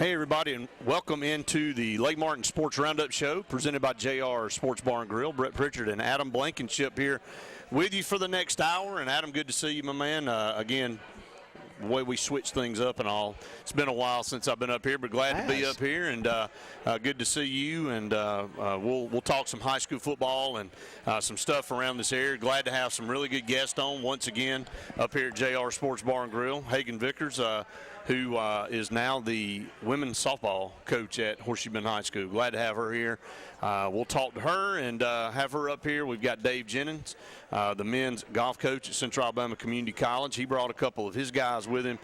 Hey everybody, and welcome into the Lake Martin Sports Roundup Show presented by JR Sports Bar and Grill. Brett Pritchard and Adam Blankenship here with you for the next hour. And Adam, good to see you, my man. Again, the way we switch things up and all. It's been a while since I've been up here, but glad to be up here, and good to see you. And we'll talk some high school football and some stuff around this area. Glad to have some really good guests on once again up here at JR Sports Bar and Grill. Hagen Vickers, who is now the women's softball coach at Horseshoe Bend High School. Glad to have her here. We'll talk to her and have her up here. We've got Dave Jennings, the men's golf coach at Central Alabama Community College. He brought a couple of his guys with him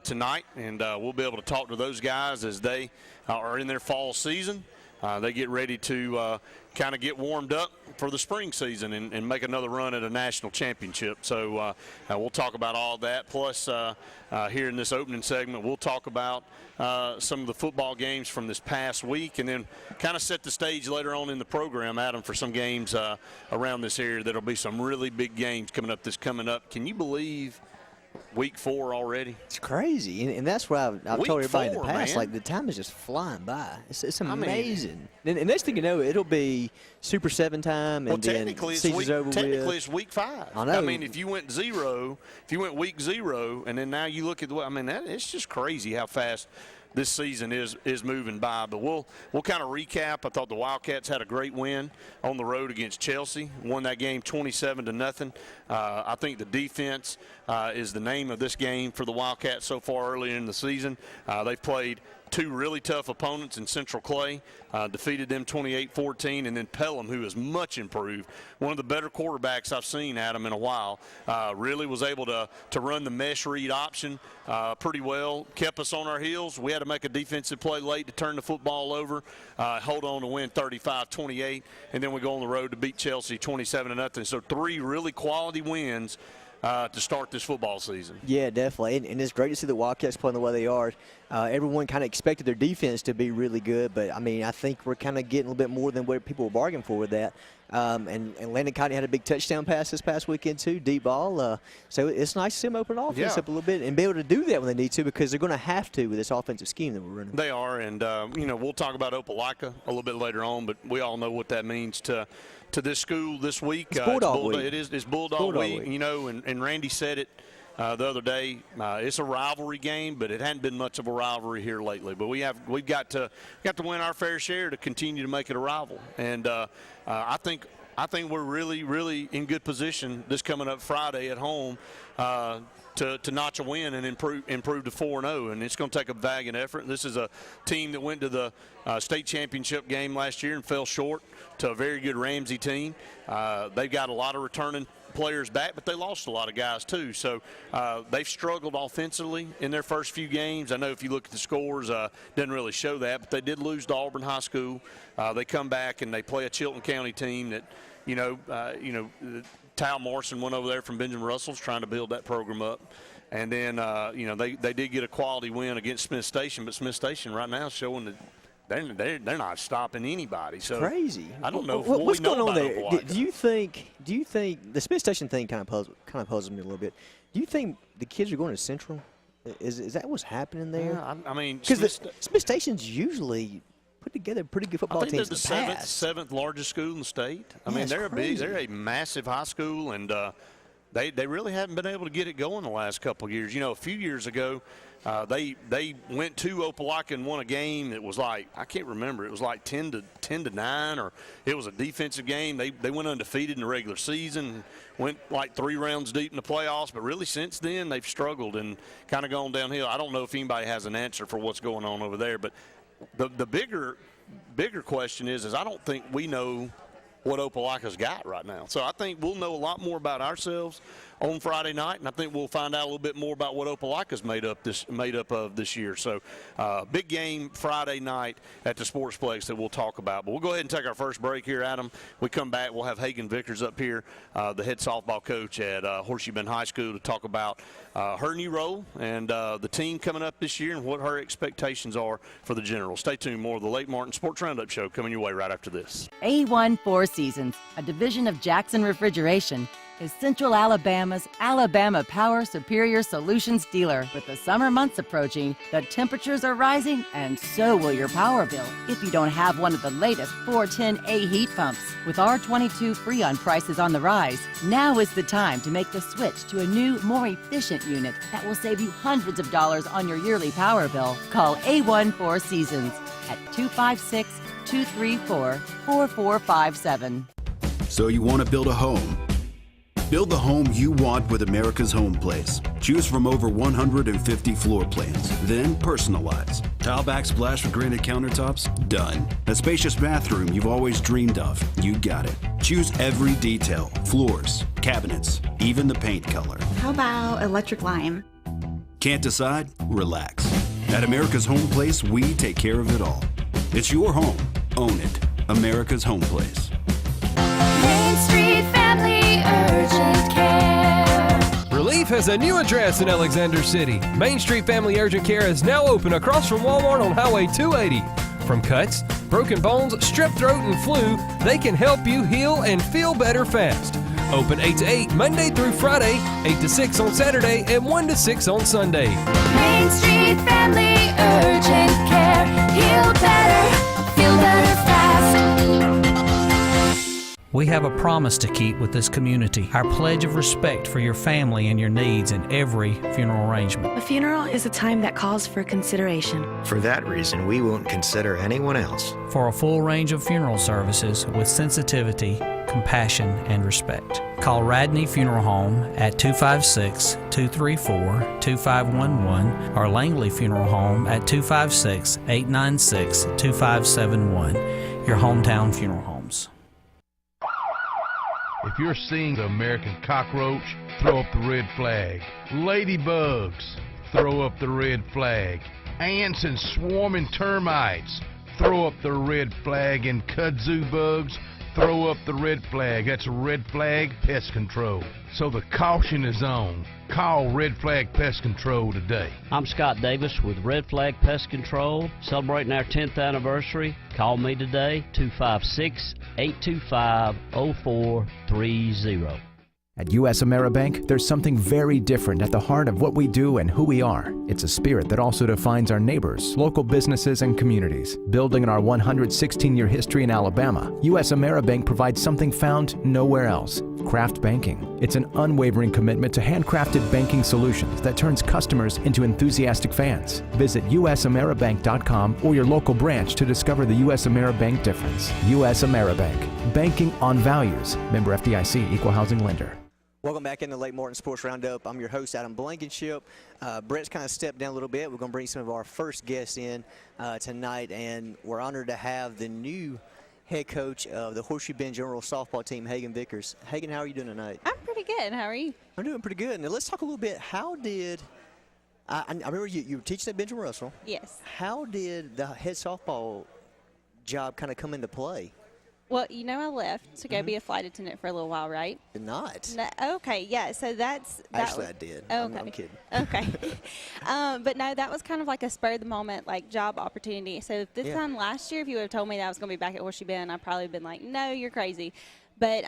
tonight, and we'll be able to talk to those guys as they are in their fall season. They get ready to kind of get warmed up for the spring season and make another run at a national championship. So we'll talk about all that. Plus, here in this opening segment, we'll talk about some of the football games from this past week, and then kind of set the stage later on in the program, Adam, for some games around this area. There'll be some really big games coming up. Can you believe Week 4 already? It's crazy, and that's what I've told everybody in the past. Man. Like, the time is just flying by. It's amazing. And next thing you know, it'll be Super 7 time, and then season's over with. Technically, it's Week 5. I know. I mean, if you went Week 0, and then now you look at it's just crazy how fast this season is moving by. But we'll kind of recap. I thought the Wildcats had a great win on the road against Chelsea. Won that game 27-0. I think the defense is the name of this game for the Wildcats so far early in the season. They've played two really tough opponents in Central Clay, defeated them 28-14, and then Pelham, who is much improved. One of the better quarterbacks I've seen, Adam, in a while. Really was able to run the mesh read option pretty well, kept us on our heels. We had to make a defensive play late to turn the football over, hold on to win 35-28, and then we go on the road to beat Chelsea 27-0. So 3 really quality wins to start this football season. Yeah, definitely. And it's great to see the Wildcats playing the way they are. Everyone kind of expected their defense to be really good, but, I mean, I think we're kind of getting a little bit more than what people were bargaining for with that. And Landon County had a big touchdown pass this past weekend, too, deep ball. So it's nice to see them open offense up a little bit and be able to do that when they need to, because they're going to have to with this offensive scheme that we're running. They are, and, we'll talk about Opelika a little bit later on, but we all know what that means to this school this week. It's Bulldog Week. It's Bulldog Week, and Randy said it the other day. It's a rivalry game, but it hadn't been much of a rivalry here lately. But we've got to win our fair share to continue to make it a rival. And I think we're really, really in good position this coming up Friday at home to notch a win and improve to 4-0, and it's going to take a valiant effort. This is a team that went to the state championship game last year and fell short to a very good Ramsey team. They've got a lot of returning players back, but they lost a lot of guys too. So they've struggled offensively in their first few games. I know if you look at the scores, doesn't really show that, but they did lose to Auburn High School. They come back and they play a Chilton County team that, Tal Morrison went over there from Benjamin Russell's trying to build that program up. And then, they did get a quality win against Smith Station, but Smith Station right now is showing that they're not stopping anybody. So crazy. I don't know what's going on there. Opelika. Do you think the Smith Station thing kind of puzzles me a little bit? Do you think the kids are going to Central? Is that what's happening there? Yeah, I mean, because Smith Station's usually put together pretty good football teams. I think they're the seventh largest school in the state. I mean, they're a massive high school, and they really haven't been able to get it going the last couple of years. A few years ago, they went to Opelika and won a game that was like, I can't remember, it was like 10-9, or it was a defensive game. They went undefeated in the regular season, went like 3 rounds deep in the playoffs, but really since then they've struggled and kind of gone downhill. I don't know if anybody has an answer for what's going on over there, but the bigger question is I don't think we know what Opelika's got right now. So I think we'll know a lot more about ourselves on Friday night, and I think we'll find out a little bit more about what Opelika's made up of this year. So big game Friday night at the Sportsplex that we'll talk about. But we'll go ahead and take our first break here, Adam. We come back, we'll have Hagen Vickers up here, the head softball coach at Horseshoe Bend High School, to talk about her new role and the team coming up this year and what her expectations are for the General. Stay tuned. More of the Lake Martin Sports Roundup Show coming your way right after this. A1 Four Seasons, a division of Jackson Refrigeration, is Central Alabama's Alabama Power Superior Solutions dealer. With the summer months approaching, the temperatures are rising, and so will your power bill if you don't have one of the latest 410A heat pumps. With R22 Freon prices on the rise, now is the time to make the switch to a new, more efficient unit that will save you hundreds of dollars on your yearly power bill. Call A1 Four Seasons at 256-234-4457. So you want to build a home? Build the home you want with America's Home Place. Choose from over 150 floor plans, then personalize. Tile backsplash with granite countertops? Done. A spacious bathroom you've always dreamed of? You got it. Choose every detail, floors, cabinets, even the paint color. How about electric lime? Can't decide? Relax. At America's Home Place, we take care of it all. It's your home. Own it. America's Home Place. Main Street Family Urgent Care. Relief has a new address in Alexander City. Main Street Family Urgent Care is now open across from Walmart on Highway 280. From cuts, broken bones, strep throat, and flu, they can help you heal and feel better fast. Open 8 to 8 Monday through Friday, 8 to 6 on Saturday, and 1 to 6 on Sunday. Main Street Family Urgent Care. Heal better, feel better fast. We have a promise to keep with this community, our pledge of respect for your family and your needs in every funeral arrangement. A funeral is a time that calls for consideration. For that reason, we won't consider anyone else. For a full range of funeral services with sensitivity, compassion, and respect, call Radney Funeral Home at 256-234-2511 or Langley Funeral Home at 256-896-2571. Your hometown funeral homes. If you're seeing the American cockroach, throw up the red flag. Ladybugs, throw up the red flag. Ants and swarming termites, throw up the red flag. And kudzu bugs, throw up the red flag. That's Red Flag Pest Control. So the caution is on. Call Red Flag Pest Control today. I'm Scott Davis with Red Flag Pest Control, celebrating our 10th anniversary. Call me today, 256-825-0430. At U.S. AmeriBank, there's something very different at the heart of what we do and who we are. It's a spirit that also defines our neighbors, local businesses, and communities. Building on our 116-year history in Alabama, U.S. AmeriBank provides something found nowhere else: craft banking. It's an unwavering commitment to handcrafted banking solutions that turns customers into enthusiastic fans. Visit usameribank.com or your local branch to discover the U.S. AmeriBank difference. U.S. AmeriBank, banking on values. Member FDIC, Equal Housing Lender. Welcome back into Lake Martin Sports Roundup. I'm your host, Adam Blankenship. Brett's kind of stepped down a little bit. We're going to bring some of our first guests in tonight, and we're honored to have the new head coach of the Horseshoe Bend General softball team, Hagen Vickers. Hagen, how are you doing tonight? I'm pretty good. How are you? I'm doing pretty good. Now, let's talk a little bit. How did I remember you were teaching at Benjamin Russell. Yes. How did the head softball job kind of come into play? Well, you know, I left to go be a flight attendant for a little while, right? Not. No, okay, yeah. So that's actually I did. Okay. I'm kidding. Okay. But no, that was kind of like a spur of the moment, like job opportunity. So this time last year, if you would have told me that I was going to be back at Horseshoe Bend, I'd probably been like, no, you're crazy. But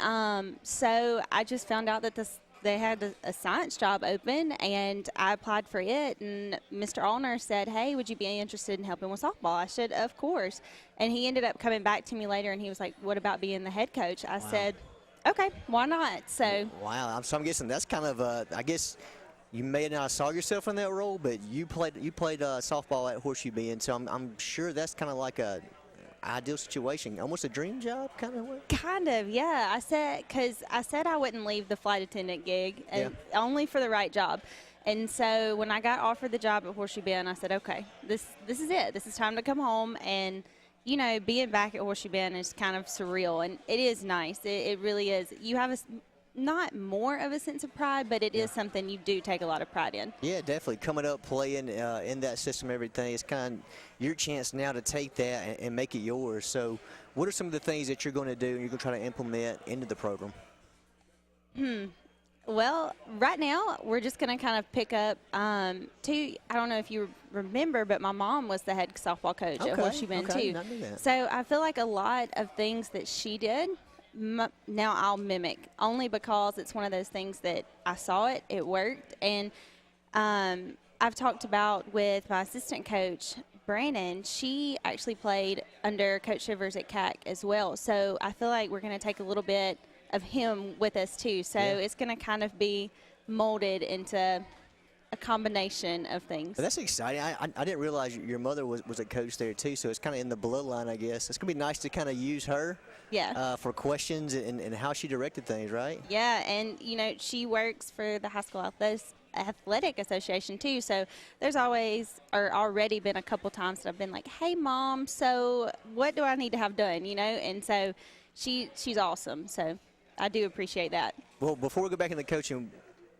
so I just found out that they had a science job open, and I applied for it, and Mr. Allner said, hey, would you be interested in helping with softball? I said, of course. And he ended up coming back to me later, and he was like, what about being the head coach? I said, okay, why not? So wow. So I'm guessing that's kind of I guess you may not have saw yourself in that role, but you played softball at Horseshoe Bend, so I'm sure that's kind of like a ideal situation, almost a dream job kind of way. Kind of, yeah. I said I wouldn't leave the flight attendant gig, and only for the right job. And so when I got offered the job at Horseshoe Bend, I said, okay, this is it. This is time to come home. And you know, being back at Horseshoe Bend is kind of surreal, and it is nice. It really is. You have not more of a sense of pride, but it is something you do take a lot of pride in. Yeah, definitely. Coming up, playing in that system, everything, it's kind of your chance now to take that and make it yours. So what are some of the things that you're going to do and you're going to try to implement into the program? Well, right now, we're just going to kind of pick up I don't know if you remember, but my mom was the head softball coach at Horseshoe Bend, too. I knew that. So I feel like a lot of things that she did, now I'll mimic, only because it's one of those things that I saw it worked. And I've talked about with my assistant coach, Brandon. She actually played under Coach Shivers at CAC as well. So I feel like we're going to take a little bit of him with us too. So it's going to kind of be molded into a combination of things. But that's exciting. I didn't realize your mother was a coach there too, so it's kind of in the bloodline, I guess. It's going to be nice to kind of use her for questions and how she directed things, right? Yeah, and, you know, she works for the High School Athletic Association too, so there's already been a couple times that I've been like, hey, Mom, so what do I need to have done, you know? And so she's awesome, so I do appreciate that. Well, before we go back into coaching,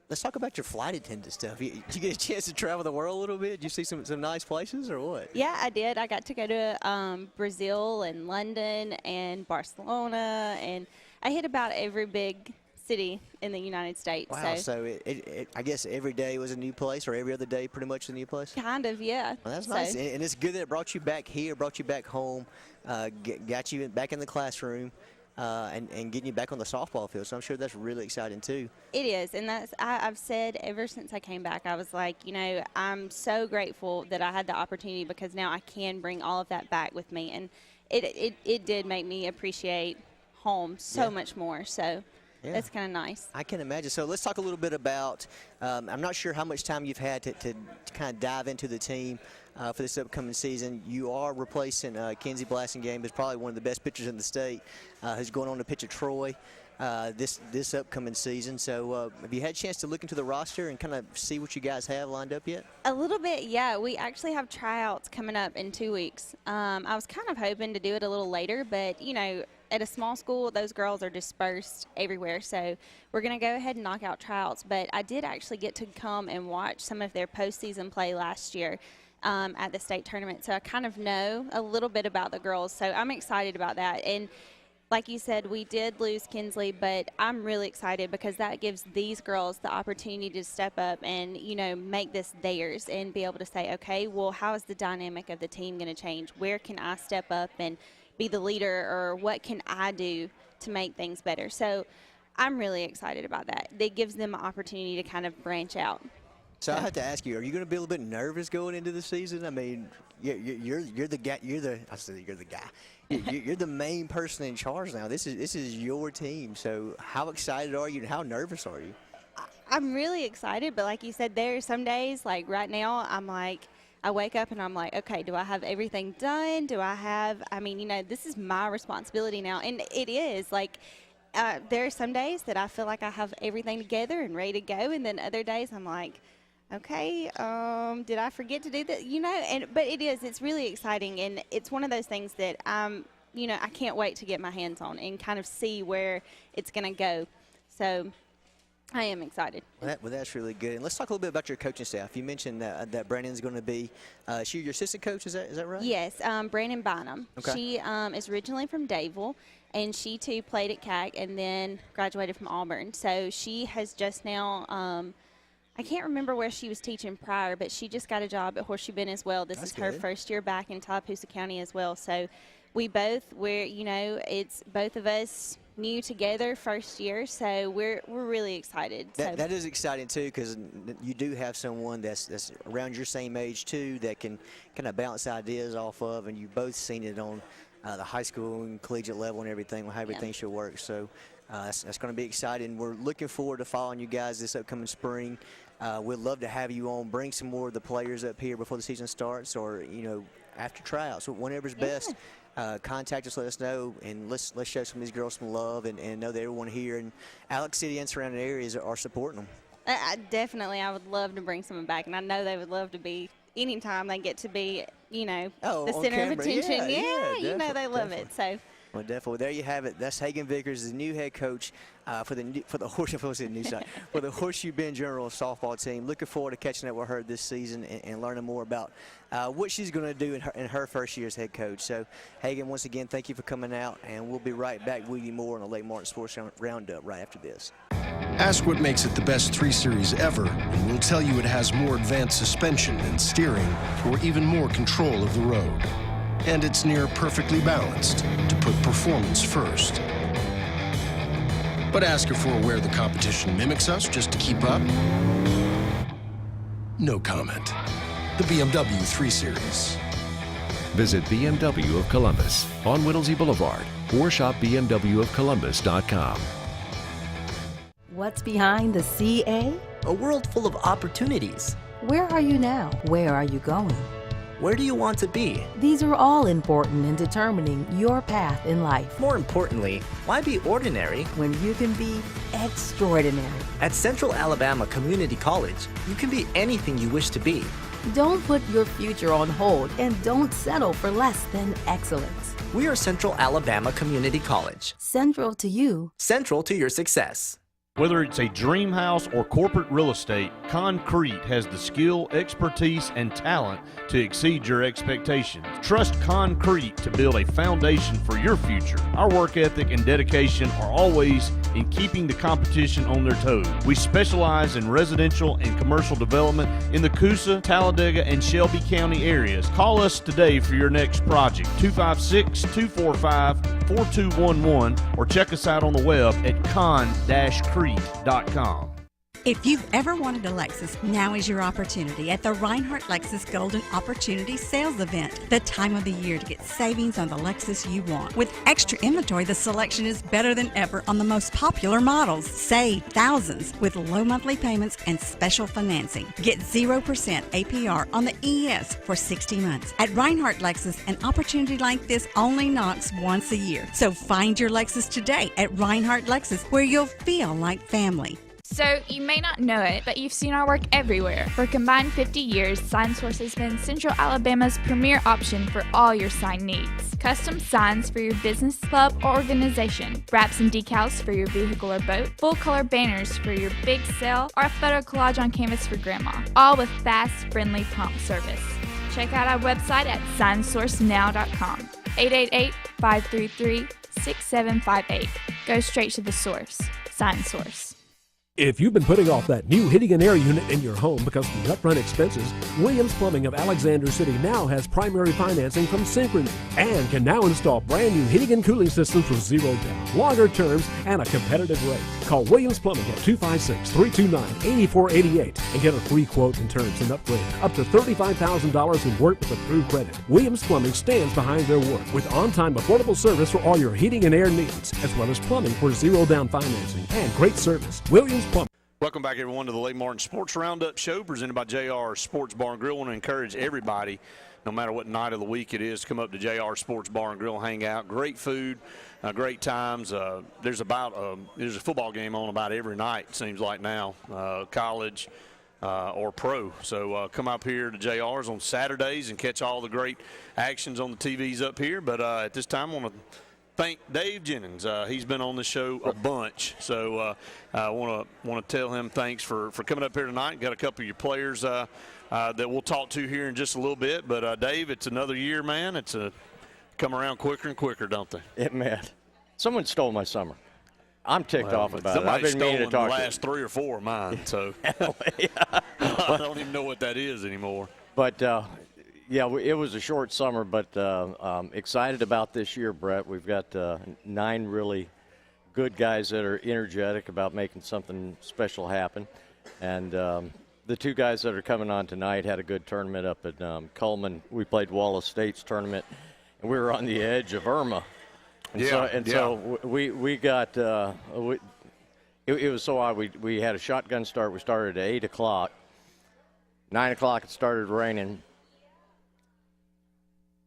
let's talk about your flight attendant stuff. Did you get a chance to travel the world a little bit? Did you see some nice places or what? Yeah, I did. I got to go to Brazil and London and Barcelona, and I hit about every big city in the United States. Wow, so I guess every day was a new place, or every other day pretty much a new place? Kind of, yeah. Well, that's nice, and it's good that it brought you back here, brought you back home, got you back in the classroom. And getting you back on the softball field. So I'm sure that's really exciting too. It is, and I've said ever since I came back, I was like, you know, I'm so grateful that I had the opportunity, because now I can bring all of that back with me, and it did make me appreciate home so much more. So that's kind of nice. I can imagine. So let's talk a little bit about, I'm not sure how much time you've had to kind of dive into the team for this upcoming season. You are replacing Kenzie Blassingame, who's probably one of the best pitchers in the state, who's going on to pitch at Troy this upcoming season. So have you had a chance to look into the roster and kind of see what you guys have lined up yet? A little bit, yeah. We actually have tryouts coming up in 2 weeks. I was kind of hoping to do it a little later, but, you know, at a small school, those girls are dispersed everywhere. So we're going to go ahead and knock out tryouts. But I did actually get to come and watch some of their postseason play last year at the state tournament. So I kind of know a little bit about the girls. So I'm excited about that. And like you said, we did lose Kinsley, but I'm really excited because that gives these girls the opportunity to step up and, you know, make this theirs and be able to say, okay, well, how is the dynamic of the team going to change? Where can I step up and be the leader, or what can I do to make things better? So I'm really excited about that. It gives them an opportunity to kind of branch out. So I have to ask you, are you going to be a little bit nervous going into the season? I mean, you're the guy. You're the guy. You're the main person in charge now. This is your team. So how excited are you, and how nervous are you? I'm really excited, but like you said, there are some days, like right now, I'm like, I wake up and I'm like, okay, do I have everything done? I mean, you know, this is my responsibility now. And it is. Like, there are some days that I feel like I have everything together and ready to go. And then other days I'm like, okay, did I forget to do that? You know, but it is. It's really exciting. And it's one of those things that, you know, I can't wait to get my hands on and kind of see where it's going to go. So I am excited. Well, that's really good. And let's talk a little bit about your coaching staff. You mentioned that Brandon's going to be she your assistant coach. Is that right? Yes, Brandon Bynum. Okay. She is originally from Dadeville, and she too played at CAC and then graduated from Auburn. So she has just now. I can't remember where she was teaching prior, but she just got a job at Horseshoe Bend as well. This is her first year back in Tallapoosa County as well. So you know, it's both of us new together first year, so we're really excited. That is exciting too, because you do have someone that's around your same age too that can kind of bounce ideas off of, and you've both seen it on the high school and collegiate level and everything, how everything should work. So that's going to be exciting. We're looking forward to following you guys this upcoming spring. We'd love to have you on, bring some more of the players up here before the season starts, or, you know, after tryouts, so whenever's best. Contact us, let us know, and let's show some of these girls some love and know that everyone here in Alex City and surrounding areas are supporting them. Definitely, I would love to bring someone back, and I know they would love to be anytime they get to be, you know, the center of attention. Yeah, you know they love it. So. Well, definitely. There you have it. That's Hagan Vickers, the new head coach for the Horseshoe Bend General softball team. Looking forward to catching up with her this season and learning more about what she's going to do in her first year as head coach. So, Hagan, once again, thank you for coming out, and we'll be right back with you more on the Lake Martin Sports Roundup right after this. Ask what makes it the best 3 Series ever, and we'll tell you it has more advanced suspension and steering, or even more control of the road. And it's near perfectly balanced to put performance first. but ask if we're aware the competition mimics us just to keep up. No comment. The BMW 3 Series. Visit BMW of Columbus on Whittlesey Boulevard or shop bmwofcolumbus.com. What's behind the CA? A world full of opportunities. Where are you now? Where are you going? Where do you want to be? These are all important in determining your path in life. More importantly, why be ordinary when you can be extraordinary? At Central Alabama Community College, you can be anything you wish to be. Don't put your future on hold and don't settle for less than excellence. We are Central Alabama Community College. Central to you. Central to your success. Whether it's a dream house or corporate real estate, Concrete has the skill, expertise, and talent to exceed your expectations. Trust Concrete to build a foundation for your future. Our work ethic and dedication are always in keeping the competition on their toes. We specialize in residential and commercial development in the Coosa, Talladega, and Shelby County areas. Call us today for your next project, 256-245-4211, or check us out on the web at con-crete.com. If you've ever wanted a Lexus, now is your opportunity at the Reinhardt Lexus Golden Opportunity Sales Event, the time of the year to get savings on the Lexus you want. With extra inventory, the selection is better than ever on the most popular models. Save thousands with low monthly payments and special financing. Get 0% APR on the ES for 60 months. At Reinhardt Lexus, an opportunity like this only knocks once a year. So find your Lexus today at Reinhardt Lexus, where you'll feel like family. So, you may not know it, but you've seen our work everywhere. For a combined 50 years, SignSource has been Central Alabama's premier option for all your sign needs. Custom signs for your business, club, or organization, wraps and decals for your vehicle or boat, full-color banners for your big sale, or a photo collage on canvas for grandma, all with fast, friendly, prompt service. Check out our website at signsourcenow.com, 888-533-6758. Go straight to the source. SignSource. If you've been putting off that new heating and air unit in your home because of the upfront expenses, Williams Plumbing of Alexander City now has primary financing from Synchrony and can now install brand new heating and cooling systems with zero down, longer terms, and a competitive rate. Call Williams Plumbing at 256-329-8488 and get a free quote and terms and upgrade up to $35,000 in work with approved credit. Williams Plumbing stands behind their work with on-time affordable service for all your heating and air needs, as well as plumbing for zero down financing and great service. Williams Plumbing. Welcome back, everyone, to the Lake Martin Sports Roundup Show presented by JR Sports Bar and Grill. I want to encourage everybody, no matter what night of the week it is, to come up to JR Sports Bar and Grill, hang out. Great food, great times. There's a football game on about every night, it seems like now, college or pro. So come up here to JR's on Saturdays and catch all the great actions on the TVs up here. But at this time, I want to thank Dave Jennings. He's been on the show a bunch, so I want to tell him thanks for coming up here tonight. Got a couple of your players that we'll talk to here in just a little bit. But Dave, it's another year, man. It's come around quicker and quicker, don't they? It, man. Someone stole my summer. I'm ticked off about it. I've been meaning to talk the last 3 or 4 of mine, so I don't even know what that is anymore. But yeah, it was a short summer, but excited about this year, Brett. We've got 9 really good guys that are energetic about making something special happen. And the 2 guys that are coming on tonight had a good tournament up at Coleman. We played Wallace State's tournament, and we were on the edge of Irma. And so we got it was so odd. We had a shotgun start. We started at 8 o'clock. 9 o'clock it started raining.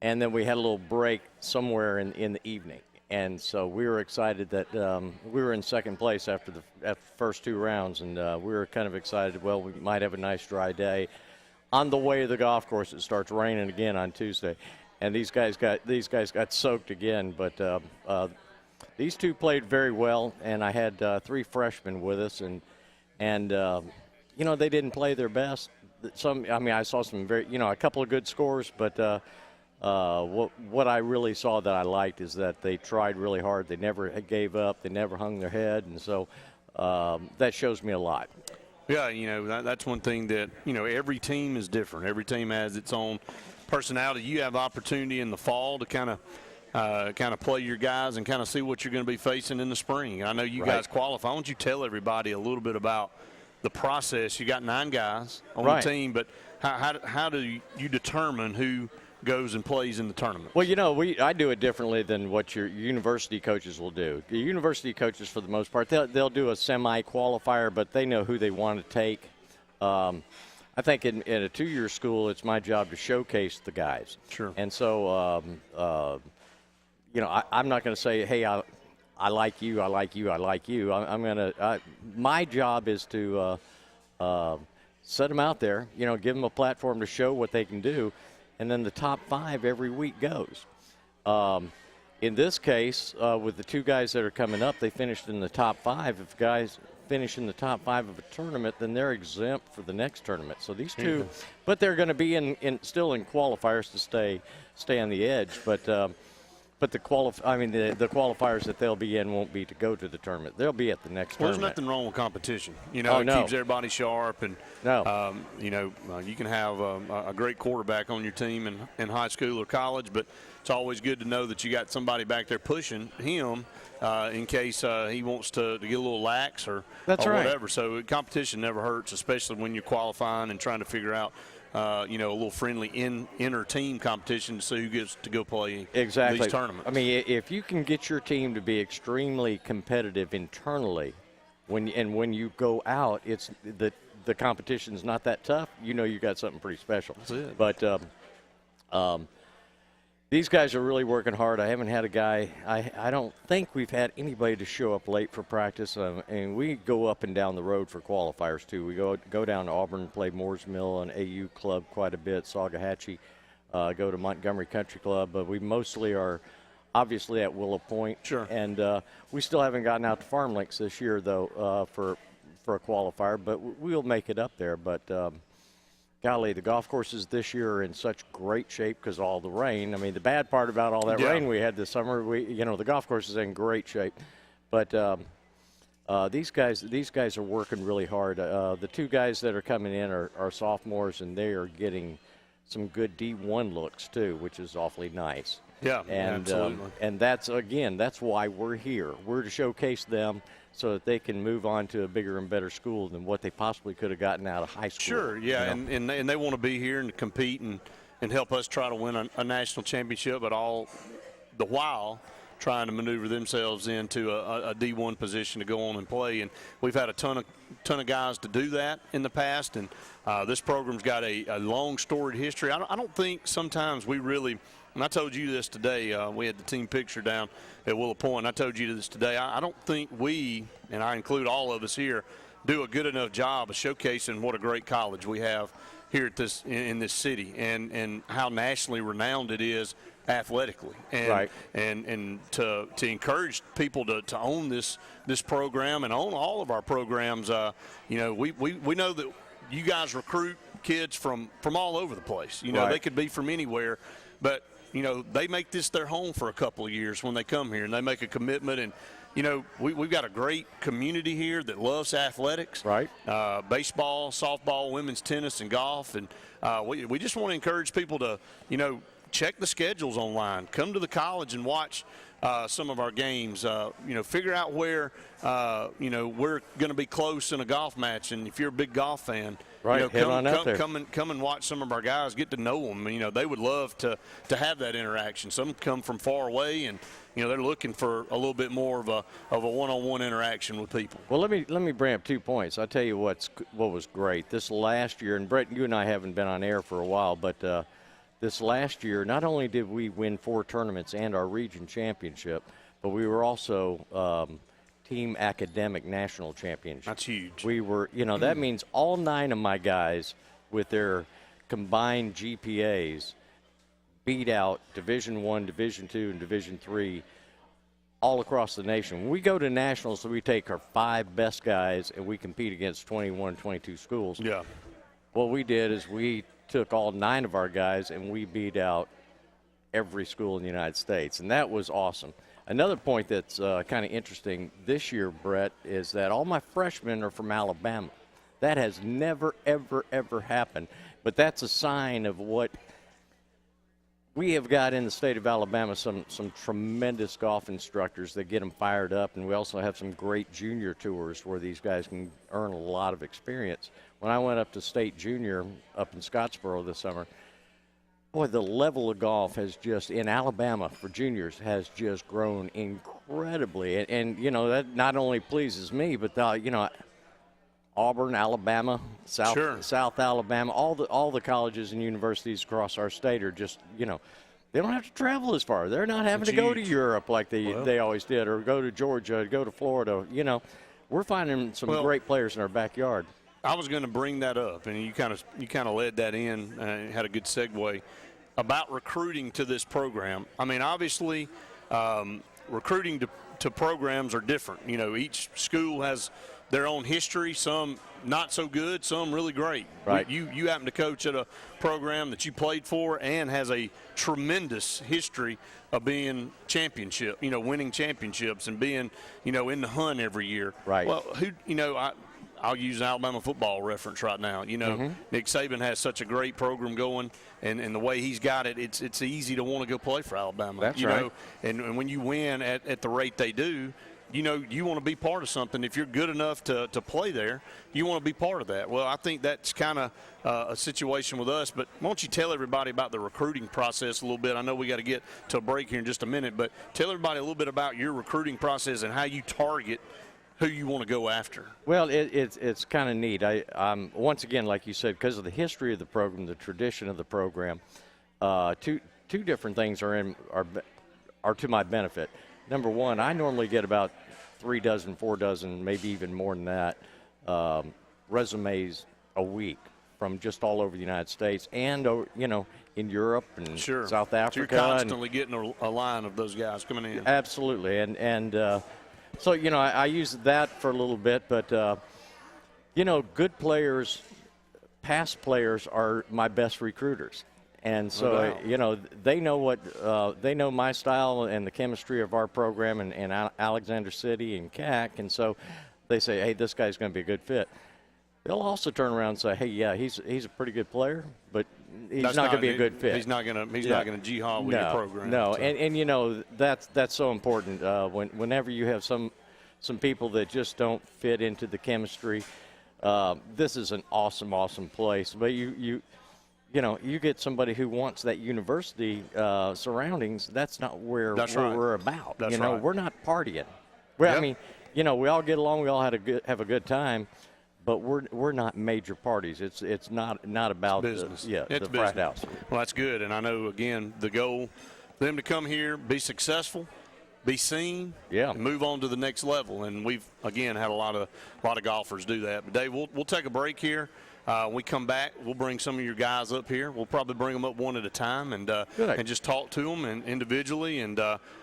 And then we had a little break somewhere in the evening. And so we were excited that we were in second place after the first 2 rounds. And we were kind of excited, well, we might have a nice dry day. On the way to the golf course, it starts raining again on Tuesday. And these guys got soaked again. But these 2 played very well. And I had 3 freshmen with us. And you know, they didn't play their best. I saw some a couple of good scores, but what I really saw that I liked is that they tried really hard. They never gave up. They never hung their head, and so that shows me a lot. Yeah, that's one thing that, every team is different. Every team has its own personality. You have opportunity in the fall to kind of kind of play your guys and kind of see what you're going to be facing in the spring. I know you guys qualify. Why don't you tell everybody a little bit about the process? You got 9 guys on the team, but how do you determine who goes and plays in the tournament? Well, I do it differently than what your university coaches will do. The university coaches, for the most part, they'll do a semi-qualifier, but they know who they want to take. I think in a 2-year school, it's my job to showcase the guys. Sure. And so, I'm not going to say, hey, I like you, I like you, I like you. My job is to set them out there, give them a platform to show what they can do, and then the top 5 every week goes. In this case, with the 2 guys that are coming up, they finished in the top 5. If guys finish in the top 5 of a tournament, then they're exempt for the next tournament. So these 2, but they're going to be still in qualifiers to stay on the edge. But the qualifiers that they'll be in won't be to go to the tournament. They'll be at the next Well, tournament. there's nothing wrong with competition. It no. keeps everybody sharp. And, you can have a great quarterback on your team in high school or college, but it's always good to know that you got somebody back there pushing him in case he wants to get a little lax or whatever. So competition never hurts, especially when you're qualifying and trying to figure out a little friendly inter-team competition to see who gets to go play these tournaments. I mean, if you can get your team to be extremely competitive internally, when you go out, it's the competition's not that tough. You got something pretty special. That's it. But these guys are really working hard. I haven't had a guy. I don't think we've had anybody to show up late for practice. And we go up and down the road for qualifiers too. We go down to Auburn, play Moores Mill and AU Club quite a bit. Saugahatchee, go to Montgomery Country Club. But we mostly are obviously at Willow Point. Sure. And we still haven't gotten out to Farm Links this year though for a qualifier. But we'll make it up there. But golly, the golf courses this year are in such great shape because of all the rain. I mean, the bad part about all that rain we had this summer, the golf course is in great shape. But these guys are working really hard. The 2 guys that are coming in are sophomores, and they are getting some good D1 looks too, which is awfully nice. Yeah, and absolutely. And that's why we're here. We're to showcase them so that they can move on to a bigger and better school than what they possibly could have gotten out of high school. Sure, yeah, and they want to be here and compete and help us try to win a national championship, but all the while trying to maneuver themselves into a D1 position to go on and play. And we've had a ton of guys to do that in the past, and this program's got a long storied history. I don't think sometimes we really – and I told you this today. We had the team picture down at Willow Point. I told you this today. I don't think we, and I include all of us here, do a good enough job of showcasing what a great college we have here at in this city and how nationally renowned it is athletically. And, and to encourage people to own this program and own all of our programs. We know that you guys recruit kids from all over the place. They could be from anywhere, but they make this their home for a couple of years when they come here, and they make a commitment. And, we've got a great community here that loves athletics. Right. Baseball, softball, women's tennis, and golf. And we just want to encourage people to, check the schedules online. Come to the college and watch some of our games. Figure out where, we're going to be close in a golf match. And if you're a big golf fan, come and watch some of our guys, get to know them. They would love to have that interaction. Some come from far away, and they're looking for a little bit more of a one-on-one interaction with people. Well, let me bring up 2 points. I'll tell you what was great this last year. And Brett, you and I haven't been on air for a while, but this last year, not only did we win 4 tournaments and our region championship, but we were also team academic national championship. That's huge. We were, that means all 9 of my guys with their combined GPAs beat out Division I, Division II, and Division III all across the nation. When we go to nationals, we take our 5 best guys and we compete against 21, 22 schools. Yeah. What we did is we took all 9 of our guys and we beat out every school in the United States, and that was awesome. Another point that's kind of interesting this year, Brett, is that all my freshmen are from Alabama. That has never, ever, ever happened. But that's a sign of what we have got in the state of Alabama some tremendous golf instructors that get them fired up, and we also have some great junior tours where these guys can earn a lot of experience. When I went up to state junior up in Scottsboro this summer, boy, the level of golf has just, in Alabama for juniors, has just grown incredibly. And you know, that not only pleases me, but, you know, Auburn, Alabama, South Alabama, all the colleges and universities across our state are just, you know, they don't have to travel as far. They're not having to go to Europe like they always did, or go to Georgia, go to Florida. You know, we're finding some great players in our backyard. I was going to bring that up, and you kind of led that in, had a good segue about recruiting to this program. I mean, obviously, recruiting to programs are different. You know, each school has their own history, some not so good, some really great. Right. You happen to coach at a program that you played for and has a tremendous history of being championship, you know, winning championships and being, you know, in the hunt every year. Right. Well, I'll use an Alabama football reference right now. You know, Nick Saban has such a great program going, and the way he's got it, it's easy to want to go play for Alabama. That's you right. know, and when you win at the rate they do, you know, you want to be part of something. If you're good enough to play there, you want to be part of that. Well, I think that's kind of a situation with us. But why don't you tell everybody about the recruiting process a little bit? I know we got to get to a break here in just a minute, but tell everybody a little bit about your recruiting process and how you target who you want to go after. Well, it's kind of neat. Once again, like you said, because of the history of the program, the tradition of the program, two different things are to my benefit. Number one, I normally get about 3 dozen, 4 dozen, maybe even more than that, resumes a week from just all over the United States and, you know, in Europe and South Africa. So you're constantly getting a line of those guys coming in. Absolutely. And so, you know, I use that for a little bit, but, you know, good players, past players are my best recruiters. And so, you know, they know my style and the chemistry of our program in Alexander City and CAC. And so they say, hey, this guy's going to be a good fit. They'll also turn around and say, hey, yeah, he's a pretty good player, but he's not going to be a good fit. He's not going to jihad with your program. No, so. and you know, that's so important. Whenever you have some people that just don't fit into the chemistry, this is an awesome place. But you know, you get somebody who wants that university surroundings. That's not where we're about. That's you know, right. we're not partying. I mean, you know, we all get along. We all have a good time, but we're not major parties. It's not about business. The frat house. Well, that's good. And I know again the goal, for them to come here, be successful, be seen, and move on to the next level. And we've again had a lot of golfers do that. But Dave, we'll take a break here. When we come back, we'll bring some of your guys up here. We'll probably bring them up one at a time and just talk to them individually. And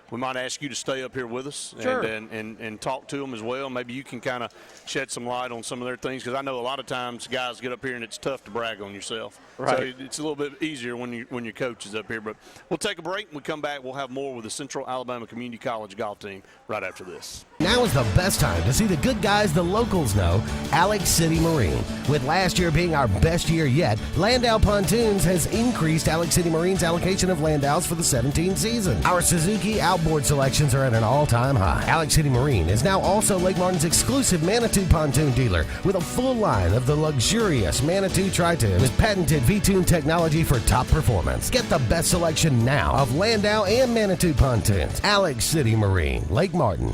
we might ask you to stay up here with us and talk to them as well. Maybe you can kind of shed some light on some of their things, because I know a lot of times guys get up here and it's tough to brag on yourself. Right. So it's a little bit easier when your coach is up here. But we'll take a break. When we come back, we'll have more with the Central Alabama Community College golf team right after this. Now is the best time to see the good guys the locals know, Alex City Marine. With last year being our best year yet, Landau Pontoons has increased Alex City Marine's allocation of Landaus for the 17 season. Our Suzuki outboard selections are at an all-time high. Alex City Marine is now also Lake Martin's exclusive Manitou pontoon dealer with a full line of the luxurious Manitou Tri-Tune with patented V-Tune technology for top performance. Get the best selection now of Landau and Manitou pontoons. Alex City Marine, Lake Martin.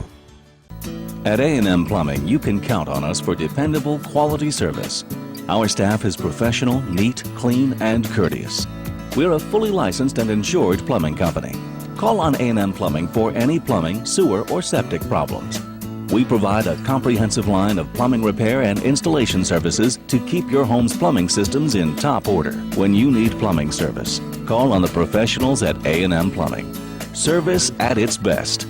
At A&M Plumbing, you can count on us for dependable, quality service. Our staff is professional, neat, clean, and courteous. We're a fully licensed and insured plumbing company. Call on A&M Plumbing for any plumbing, sewer, or septic problems. We provide a comprehensive line of plumbing repair and installation services to keep your home's plumbing systems in top order. When you need plumbing service, call on the professionals at A&M Plumbing. Service at its best,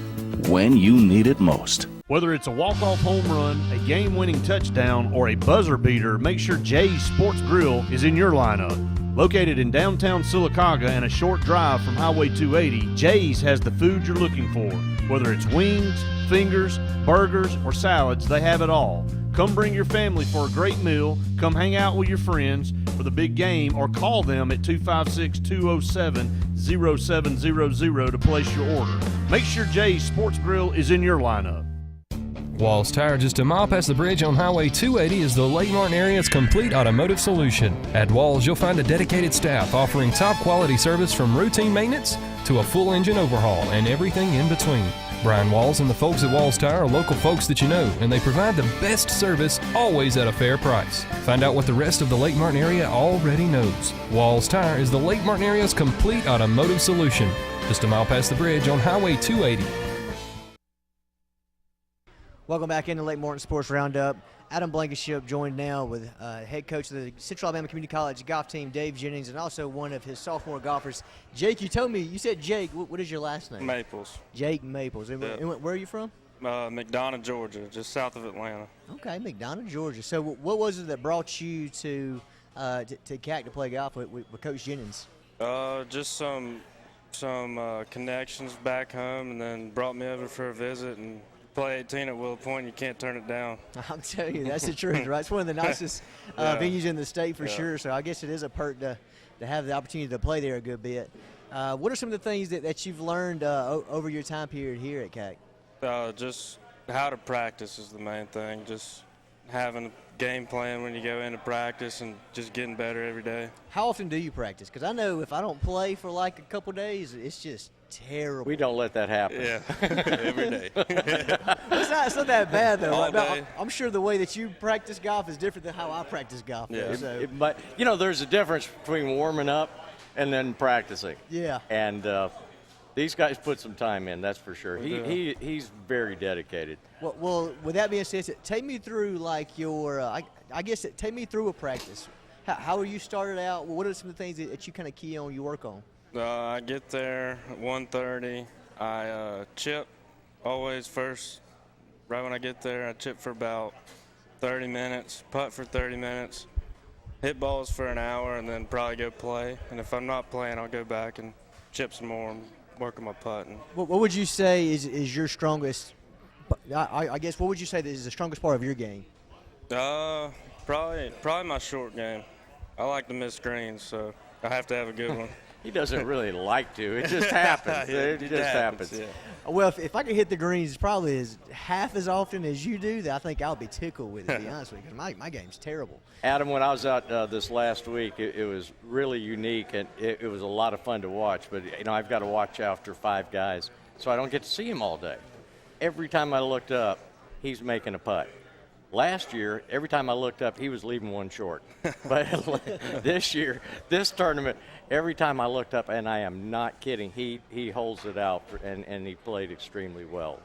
when you need it most. Whether it's a walk-off home run, a game-winning touchdown, or a buzzer beater, make sure Jay's Sports Grill is in your lineup. Located in downtown Sylacauga and a short drive from Highway 280, Jay's has the food you're looking for. Whether it's wings, fingers, burgers, or salads, they have it all. Come bring your family for a great meal, come hang out with your friends for the big game, or call them at 256-207-0700 to place your order. Make sure Jay's Sports Grill is in your lineup. Walls Tire, just a mile past the bridge on Highway 280, is the Lake Martin area's complete automotive solution. At Walls, you'll find a dedicated staff offering top quality service from routine maintenance to a full engine overhaul and everything in between. Brian Walls and the folks at Walls Tire are local folks that you know, and they provide the best service always at a fair price. Find out what the rest of the Lake Martin area already knows. Walls Tire is the Lake Martin area's complete automotive solution. Just a mile past the bridge on Highway 280. Welcome back into Lake Martin Sports Roundup. Adam Blankenship joined now with head coach of the Central Alabama Community College golf team, Dave Jennings, and also one of his sophomore golfers, Jake. You said Jake. What is your last name? Maples. Jake Maples. And where are you from? McDonough, Georgia, just south of Atlanta. Okay, McDonough, Georgia. So what was it that brought you to CAC to play golf with Coach Jennings? Just some connections back home, and then brought me over for a visit and play 18 at Willow Point. You can't turn it down. I'm telling you, that's the truth, right? It's one of the nicest venues in the state for sure. So I guess it is a perk to have the opportunity to play there a good bit. What are some of the things that you've learned over your time period here at CAC? Just how to practice is the main thing. Just having a game plan when you go into practice and just getting better every day. How often do you practice? Because I know if I don't play for like a couple days, it's just terrible. We don't let that happen. Yeah, every day. It's not that bad, though. All day. I'm sure the way that you practice golf is different than how I practice golf. Yeah, though, so. but, there's a difference between warming up and then practicing. Yeah. And these guys put some time in, that's for sure. He's very dedicated. Well, with that being said, take me through like your, take me through a practice. How are you started out? What are some of the things that you kind of key on, you work on? I get there at 1:30. I chip always first. Right when I get there, I chip for about 30 minutes, putt for 30 minutes, hit balls for an hour, and then probably go play. And if I'm not playing, I'll go back and chip some more and work on my putting. What would you say is your strongest, I guess, what would you say is the strongest part of your game? Probably my short game. I like to miss greens, so I have to have a good one. He doesn't really like to. It just happens. It just happens. Yeah. Well, if I could hit the greens probably half as often as you do, then I think I'll be tickled with it, to be honest with you, because my game's terrible. Adam, when I was out this last week, it was really unique, and it was a lot of fun to watch. But, I've got to watch after 5 guys, so I don't get to see him all day. Every time I looked up, he's making a putt. Last year, every time I looked up, he was leaving one short. But this year, this tournament, every time I looked up, and I am not kidding, he holds it out, and he played extremely well.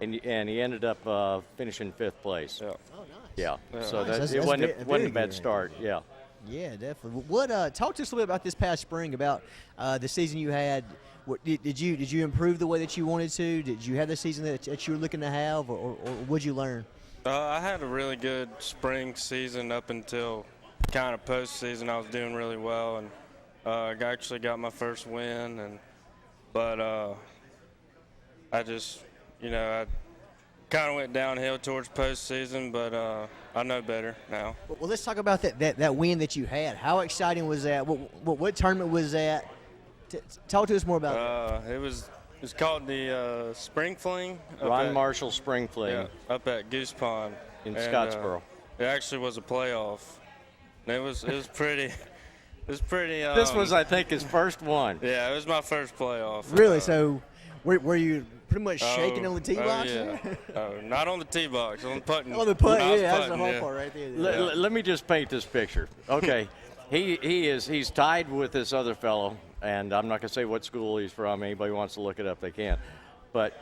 And he ended up finishing 5th place. Yeah. Oh, nice. Yeah. So nice. it wasn't a bad start. Yeah. Yeah, definitely. Talk to us a little bit about this past spring, about the season you had. Did you improve the way that you wanted to? Did you have the season that you were looking to have, or what'd you learn? I had a really good spring season up until kind of postseason. I was doing really well, and I actually got my first win. But I just, I kind of went downhill towards postseason. But I know better now. Well, let's talk about that win that you had. How exciting was that? What tournament was that? Talk to us more about that. It was called the Spring Fling. Ron Marshall Spring Fling. Yeah, up at Goose Pond. In Scottsboro. It actually was a playoff. And it was pretty. It was pretty. This was, I think, his first one. Yeah, it was my first playoff. Really? So, were you pretty much shaking on the tee box? Yeah. Not on the tee box, on the putting. On the putt, yeah, that's the hard part right there. Let me just paint this picture. Okay, he's tied with this other fellow. And I'm not going to say what school he's from. Anybody wants to look it up, they can. But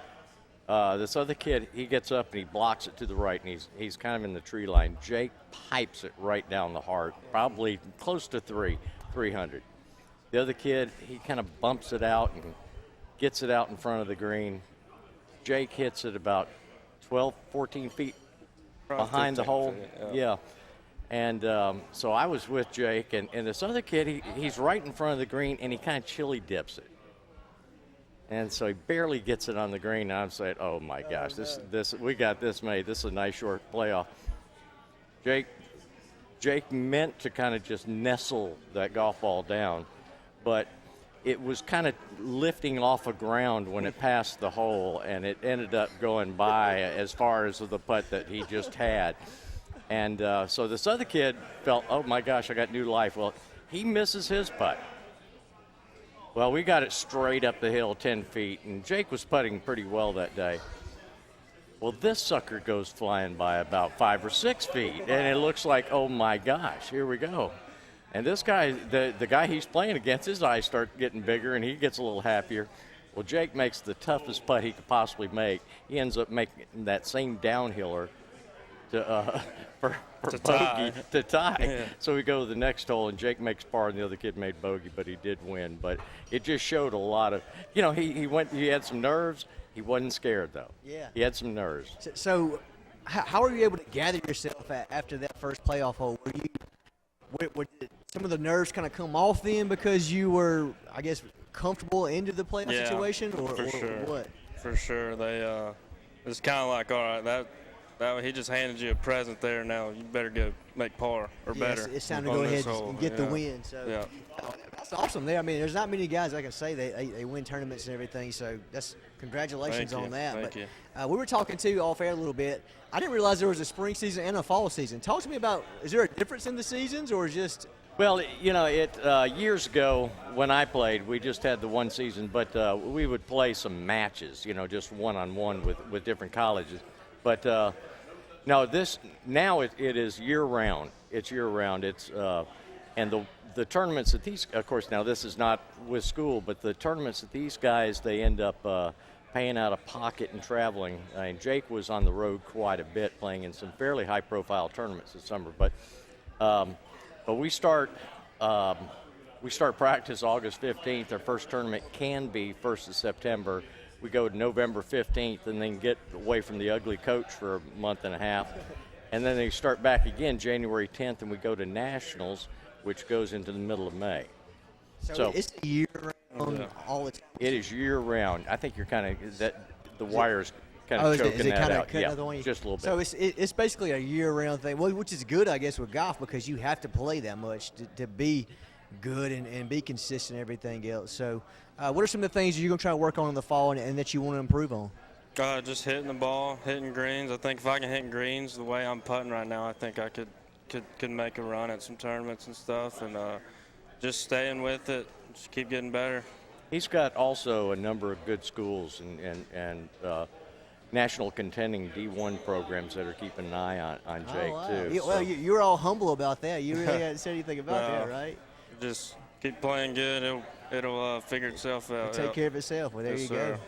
this other kid, he gets up and he blocks it to the right, and he's kind of in the tree line. Jake pipes it right down the heart, probably close to 300. The other kid, he kind of bumps it out and gets it out in front of the green. Jake hits it about 12, 14 feet behind the hole. Yeah. And so I was with Jake, and this other kid, he's right in front of the green, and he kind of chili dips it. And so he barely gets it on the green. And I'm saying, oh my gosh, this we got this made. This is a nice short playoff. Jake meant to kind of just nestle that golf ball down, but it was kind of lifting off of ground when it passed the hole, and it ended up going by as far as the putt that he just had. And so this other kid felt, oh my gosh, I got new life. Well, he misses his putt. Well, we got it straight up the hill 10 feet, and Jake was putting pretty well that day. Well, this sucker goes flying by about 5 or 6 feet, and it looks like, oh my gosh, here we go. And this guy, the guy he's playing against, his eyes start getting bigger, and he gets a little happier. Well, Jake makes the toughest putt he could possibly make. He ends up making that same downhiller for bogey to tie. Yeah. So we go to the next hole, and Jake makes par, and the other kid made bogey, but he did win. But it just showed a lot of, he had some nerves. He wasn't scared, though. Yeah. He had some nerves. So how were you able to gather yourself after that first playoff hole? Did some of the nerves kind of come off then because you were, I guess, comfortable into the playoff situation, or what? For sure. They it's kind of like, all right, that he just handed you a present there. Now you better go make par or better. It's time to go ahead and get the win. So that's awesome. There, I mean, there's not many guys I can say they win tournaments and everything. So that's congratulations on that. Thank you. We were talking to you off air a little bit. I didn't realize there was a spring season and a fall season. Talk to me about, is there a difference in the seasons or just? Well, years ago when I played, we just had the one season, but we would play some matches, just one-on-one with different colleges. But no, it is year-round. It's year-round. It's and the tournaments that these, of course, now this is not with school, but the tournaments that these guys, they end up paying out of pocket and traveling. And Jake was on the road quite a bit, playing in some fairly high-profile tournaments this summer. But we start practice August 15th. Our first tournament can be 1st of September. We go to November 15th and then get away from the ugly coach for a month and a half. And then they start back again January 10th, and we go to Nationals, which goes into the middle of May. So it's year-round all the time? It is year-round. I think you're kind of – the wire's kind of choking that out. Yeah, just a little bit. So it's basically a year-round thing, which is good, I guess, with golf because you have to play that much to be good and be consistent and everything else. So what are some of the things you're going to try to work on in the fall and that you want to improve on? Just hitting the ball, hitting greens. I think if I can hit greens the way I'm putting right now, I think I could make a run at some tournaments and stuff, and just staying with it, just keep getting better. He's got also a number of good schools and national contending D1 programs that are keeping an eye on Jake, too. Well, you're all humble about that. You really haven't said anything about that, right? Just keep playing good. It'll figure itself out. It'll take care of itself. Well, there you go.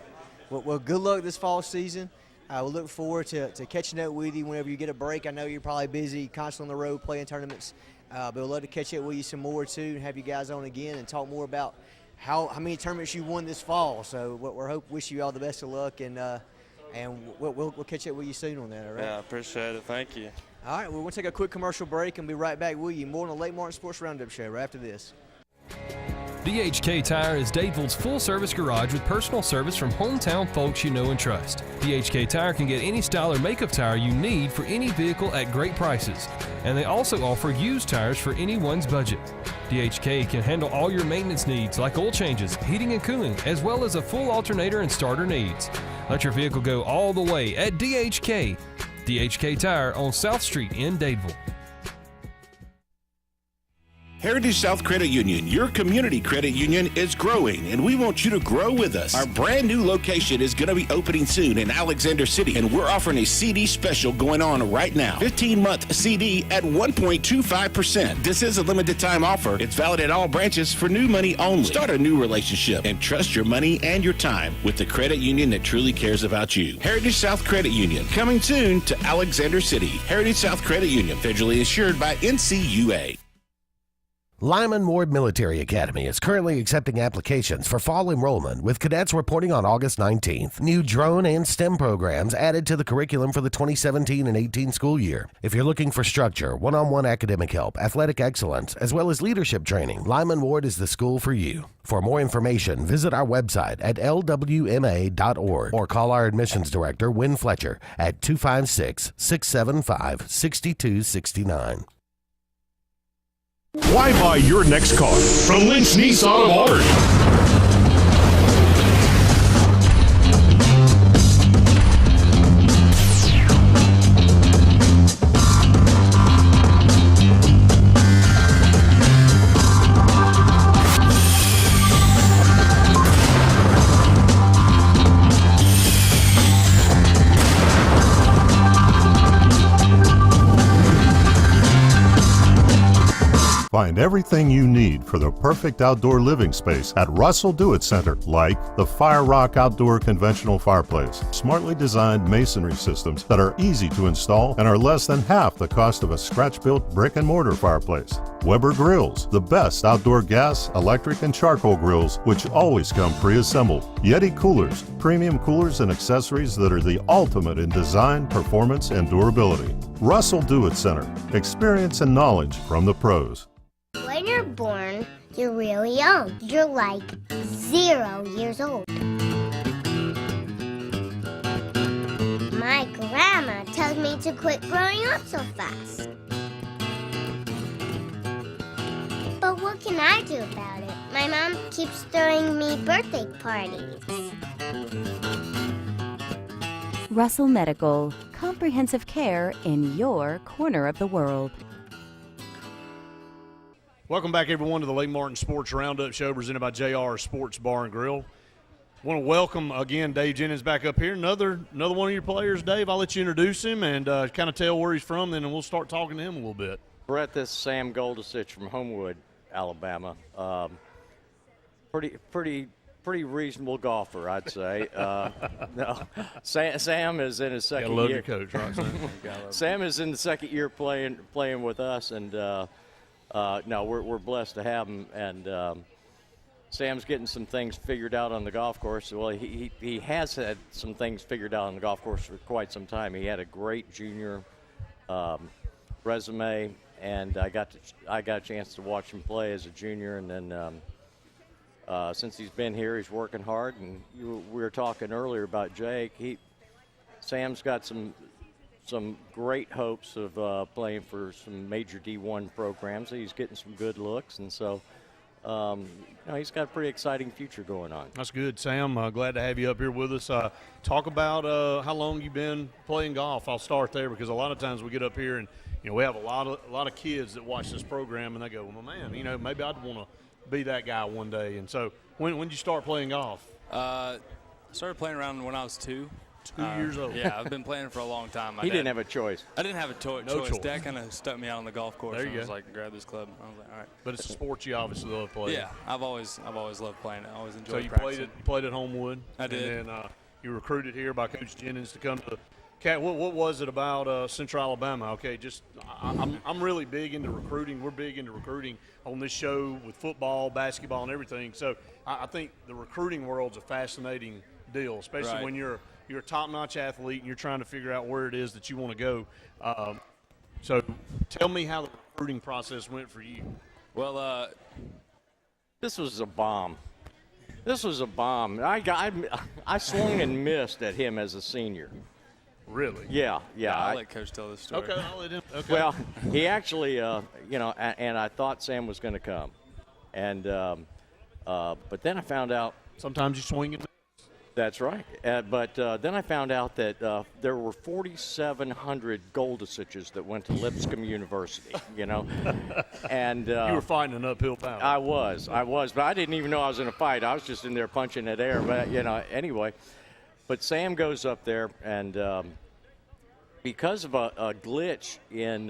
Well, good luck this fall season. We'll look forward to catching up with you whenever you get a break. I know you're probably busy, constantly on the road playing tournaments, but we'd love to catch up with you some more, too, and have you guys on again and talk more about how many tournaments you won this fall. So wish you all the best of luck, and we'll catch up with you soon on that, all right? Yeah, I appreciate it. Thank you. All right, we're going to take a quick commercial break and be right back with you. More on the Lake Martin Sports Roundup Show right after this. DHK Tire is Dadeville's full-service garage with personal service from hometown folks you know and trust. DHK Tire can get any style or make of tire you need for any vehicle at great prices. And they also offer used tires for anyone's budget. DHK can handle all your maintenance needs like oil changes, heating and cooling, as well as a full alternator and starter needs. Let your vehicle go all the way at DHK. DHK Tire on South Street in Dadeville. Heritage South Credit Union, your community credit union, is growing, and we want you to grow with us. Our brand new location is going to be opening soon in Alexander City, and we're offering a CD special going on right now. 15-month CD at 1.25%. This is a limited time offer. It's valid at all branches for new money only. Start a new relationship and trust your money and your time with the credit union that truly cares about you. Heritage South Credit Union, coming soon to Alexander City. Heritage South Credit Union, federally insured by NCUA. Lyman Ward Military Academy is currently accepting applications for fall enrollment, with cadets reporting on August 19th. New drone and STEM programs added to the curriculum for the 2017 and 18 school year. If you're looking for structure, one-on-one academic help, athletic excellence, as well as leadership training, Lyman Ward is the school for you. For more information, visit our website at lwma.org or call our admissions director, Wynn Fletcher, at 256-675-6269. Why buy your next car from Lynch Nissan of Orange? Find everything you need for the perfect outdoor living space at Russell Do-It Center, like the Fire Rock Outdoor Conventional Fireplace, smartly designed masonry systems that are easy to install and are less than half the cost of a scratch-built brick and mortar fireplace. Weber Grills, the best outdoor gas, electric, and charcoal grills, which always come pre-assembled. Yeti Coolers, premium coolers and accessories that are the ultimate in design, performance, and durability. Russell Do-It Center, experience and knowledge from the pros. When you're born, you're really young. You're like 0 years old. My grandma tells me to quit growing up so fast. But what can I do about it? My mom keeps throwing me birthday parties. Russell Medical, comprehensive care in your corner of the world. Welcome back, everyone, to the Lake Martin Sports Roundup Show presented by JR Sports Bar and Grill. Want to welcome again Dave Jennings back up here. Another one of your players, Dave. I'll let you introduce him and kind of tell where he's from, then we'll start talking to him a little bit. Brett, this is Sam Goldisich from Homewood, Alabama. Pretty reasonable golfer, I'd say. No, Sam is in his second love year. your coach, right, Sam? Sam is in the second year playing with us, and no, we're blessed to have him. And Sam's getting some things figured out on the golf course. Well, he has had some things figured out on the golf course for quite some time. He had a great junior resume, and I got a chance to watch him play as a junior, and then. Since he's been here, he's working hard, and we were talking earlier about Jake. Sam's got some great hopes of playing for some major D1 programs. He's getting some good looks, and so he's got a pretty exciting future going on. That's good, Sam. Glad to have you up here with us. Talk about how long you've been playing golf. I'll start there because a lot of times we get up here and we have a lot of kids that watch this program, and they go, "Well, man, maybe I'd want to be that guy one day." And so when did you start playing golf? Started playing around when I was 2 years old. Yeah, I've been playing for a long time. He didn't have a choice. I didn't have a choice. choice. Dad kind of stuck me out on the golf course. There you and go. was like, grab this club. I was like, all right. But it's a sport you obviously love playing. Yeah, I've always loved playing it. I always enjoyed So you practicing. played at Homewood. I did. And then you were recruited here by Coach Jennings to come to. What was it about Central Alabama? Okay, I'm really big into recruiting. We're big into recruiting on this show with football, basketball, and everything. So I think the recruiting world's a fascinating deal, especially when you're a top-notch athlete and you're trying to figure out where it is that you want to go. So tell me how the recruiting process went for you. Well, this was a bomb. I swung and missed at him as a senior. Really? Yeah. I'll let Coach tell this story. Okay, I'll let him. Okay. Well, he actually, and I thought Sam was going to come, and but then I found out. Sometimes you swing and miss. That's right. But then I found out that there were 4,700 Goldisiches that went to Lipscomb University. And you were fighting an uphill battle. I was, but I didn't even know I was in a fight. I was just in there punching at air. But anyway. But Sam goes up there, and because of a glitch in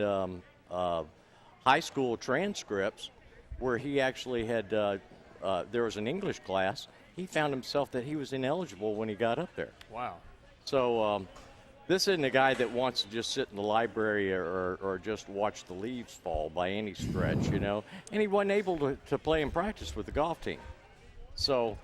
high school transcripts, where he actually had there was an English class, he found himself that he was ineligible when he got up there. Wow. So This isn't a guy that wants to just sit in the library or just watch the leaves fall by any stretch, you know. And he wasn't able to play in practice with the golf team. So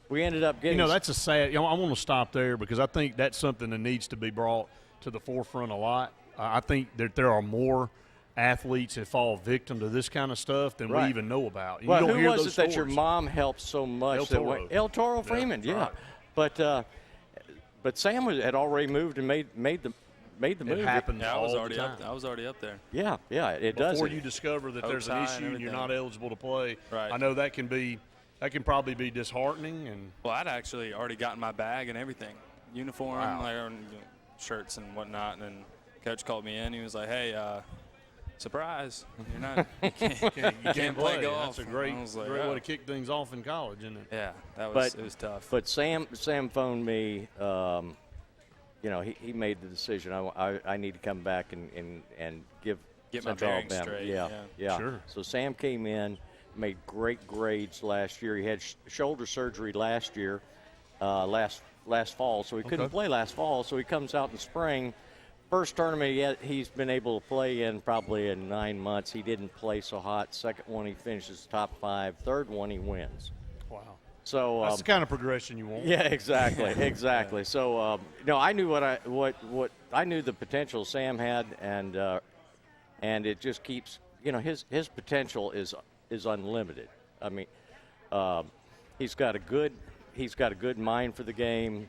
we ended up getting – that's a sad – I want to stop there because I think that's something that needs to be brought to the forefront a lot. I think that there are more athletes that fall victim to this kind of stuff than we even know about. Well, you don't who hear was those it that your stories. mom helped so much? El Toro Freeman, yeah. Right. But Sam had already moved and made the move. It happens I all was the already time. I was already up there. Yeah, it does. Before you discover that there's an issue and you're not eligible to play, Right. I know that can probably be disheartening. And Well, I'd actually already gotten my bag and everything, uniform, shirts and whatnot. And then Coach called me in. He was like, "Hey, surprise! You're not. You can't play golf." That's a great, I was like, great "Oh." way to kick things off in college, isn't it? Yeah, it was tough. But Sam phoned me. He made the decision. I need to come back and get my Central bearings Alabama. straight, Yeah. Sure. So Sam came in, made great grades last year. He had shoulder surgery last year, last fall, so he couldn't play last fall. So he comes out in spring. First tournament he's been able to play in probably in 9 months. He didn't play so hot. Second one he finishes top 5. Third one he wins. Wow. So that's the kind of progression you want. Yeah, exactly. Yeah. So I knew what I knew the potential Sam had, and it just keeps his potential is unlimited. I mean, he's got a good mind for the game.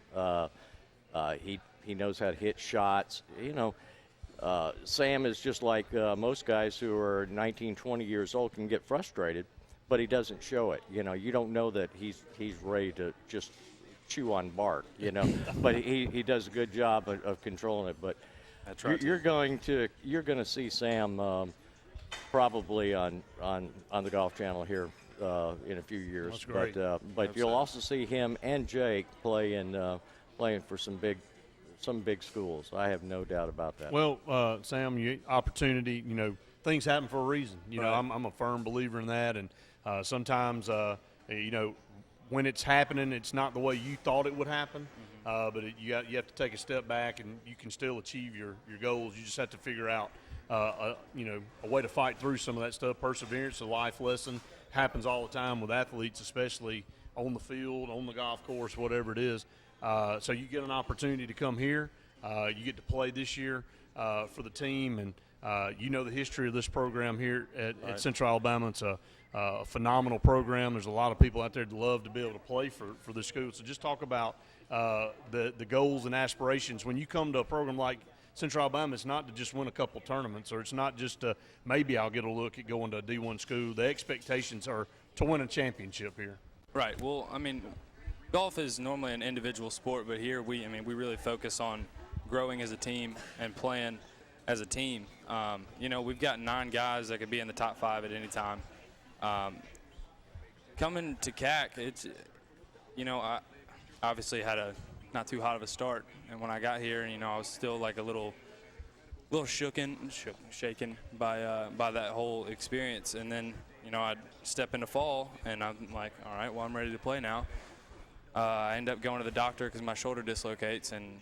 He knows how to hit shots. Sam is just like most guys who are 19, 20 years old can get frustrated, but he doesn't show it. You don't know that he's ready to just chew on bark. But he does a good job of controlling it. But you're going to see Sam probably on the Golf Channel here in a few years. That's great. But you'll also see him and Jake playing for some big schools. I have no doubt about that. Well, Sam, opportunity. Things happen for a reason. I'm a firm believer in that, and sometimes when it's happening, it's not the way you thought it would happen. But you have to take a step back, and you can still achieve your goals. You just have to figure out a way to fight through some of that stuff. Perseverance, a life lesson, happens all the time with athletes, especially on the field, on the golf course, whatever it is. So you get an opportunity to come here. You get to play this year for the team, and the history of this program here at Central Alabama. It's a phenomenal program. There's a lot of people out there that love to be able to play for this school. So just talk about the goals and aspirations. When you come to a program like Central Alabama, it's not to just win a couple tournaments, or it's not just maybe I'll get a look at going to a D1 school. The expectations are to win a championship here. Right. Well, I mean, golf is normally an individual sport, but here we really focus on growing as a team and playing as a team. We've got 9 guys that could be in the top 5 at any time. Coming to CAC, it's I obviously had a not too hot of a start, and when I got here, I was still like a little shaken by that whole experience. And then I'd step into fall, and I'm like, all right, well, I'm ready to play now. I end up going to the doctor because my shoulder dislocates and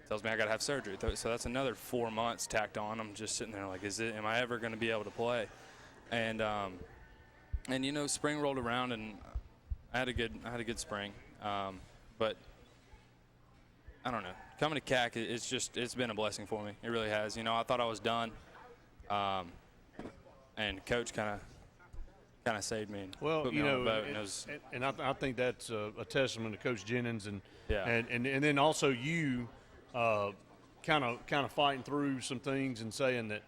tells me I got to have surgery. So that's another 4 months tacked on. I'm just sitting there like, am I ever going to be able to play? And spring rolled around, and I had a good spring. But I don't know. Coming to CAC, it's been a blessing for me. It really has. I thought I was done, and Coach kind of saved me and put me on the boat. And I think that's a testament to Coach Jennings, and then also you kind of fighting through some things and saying that,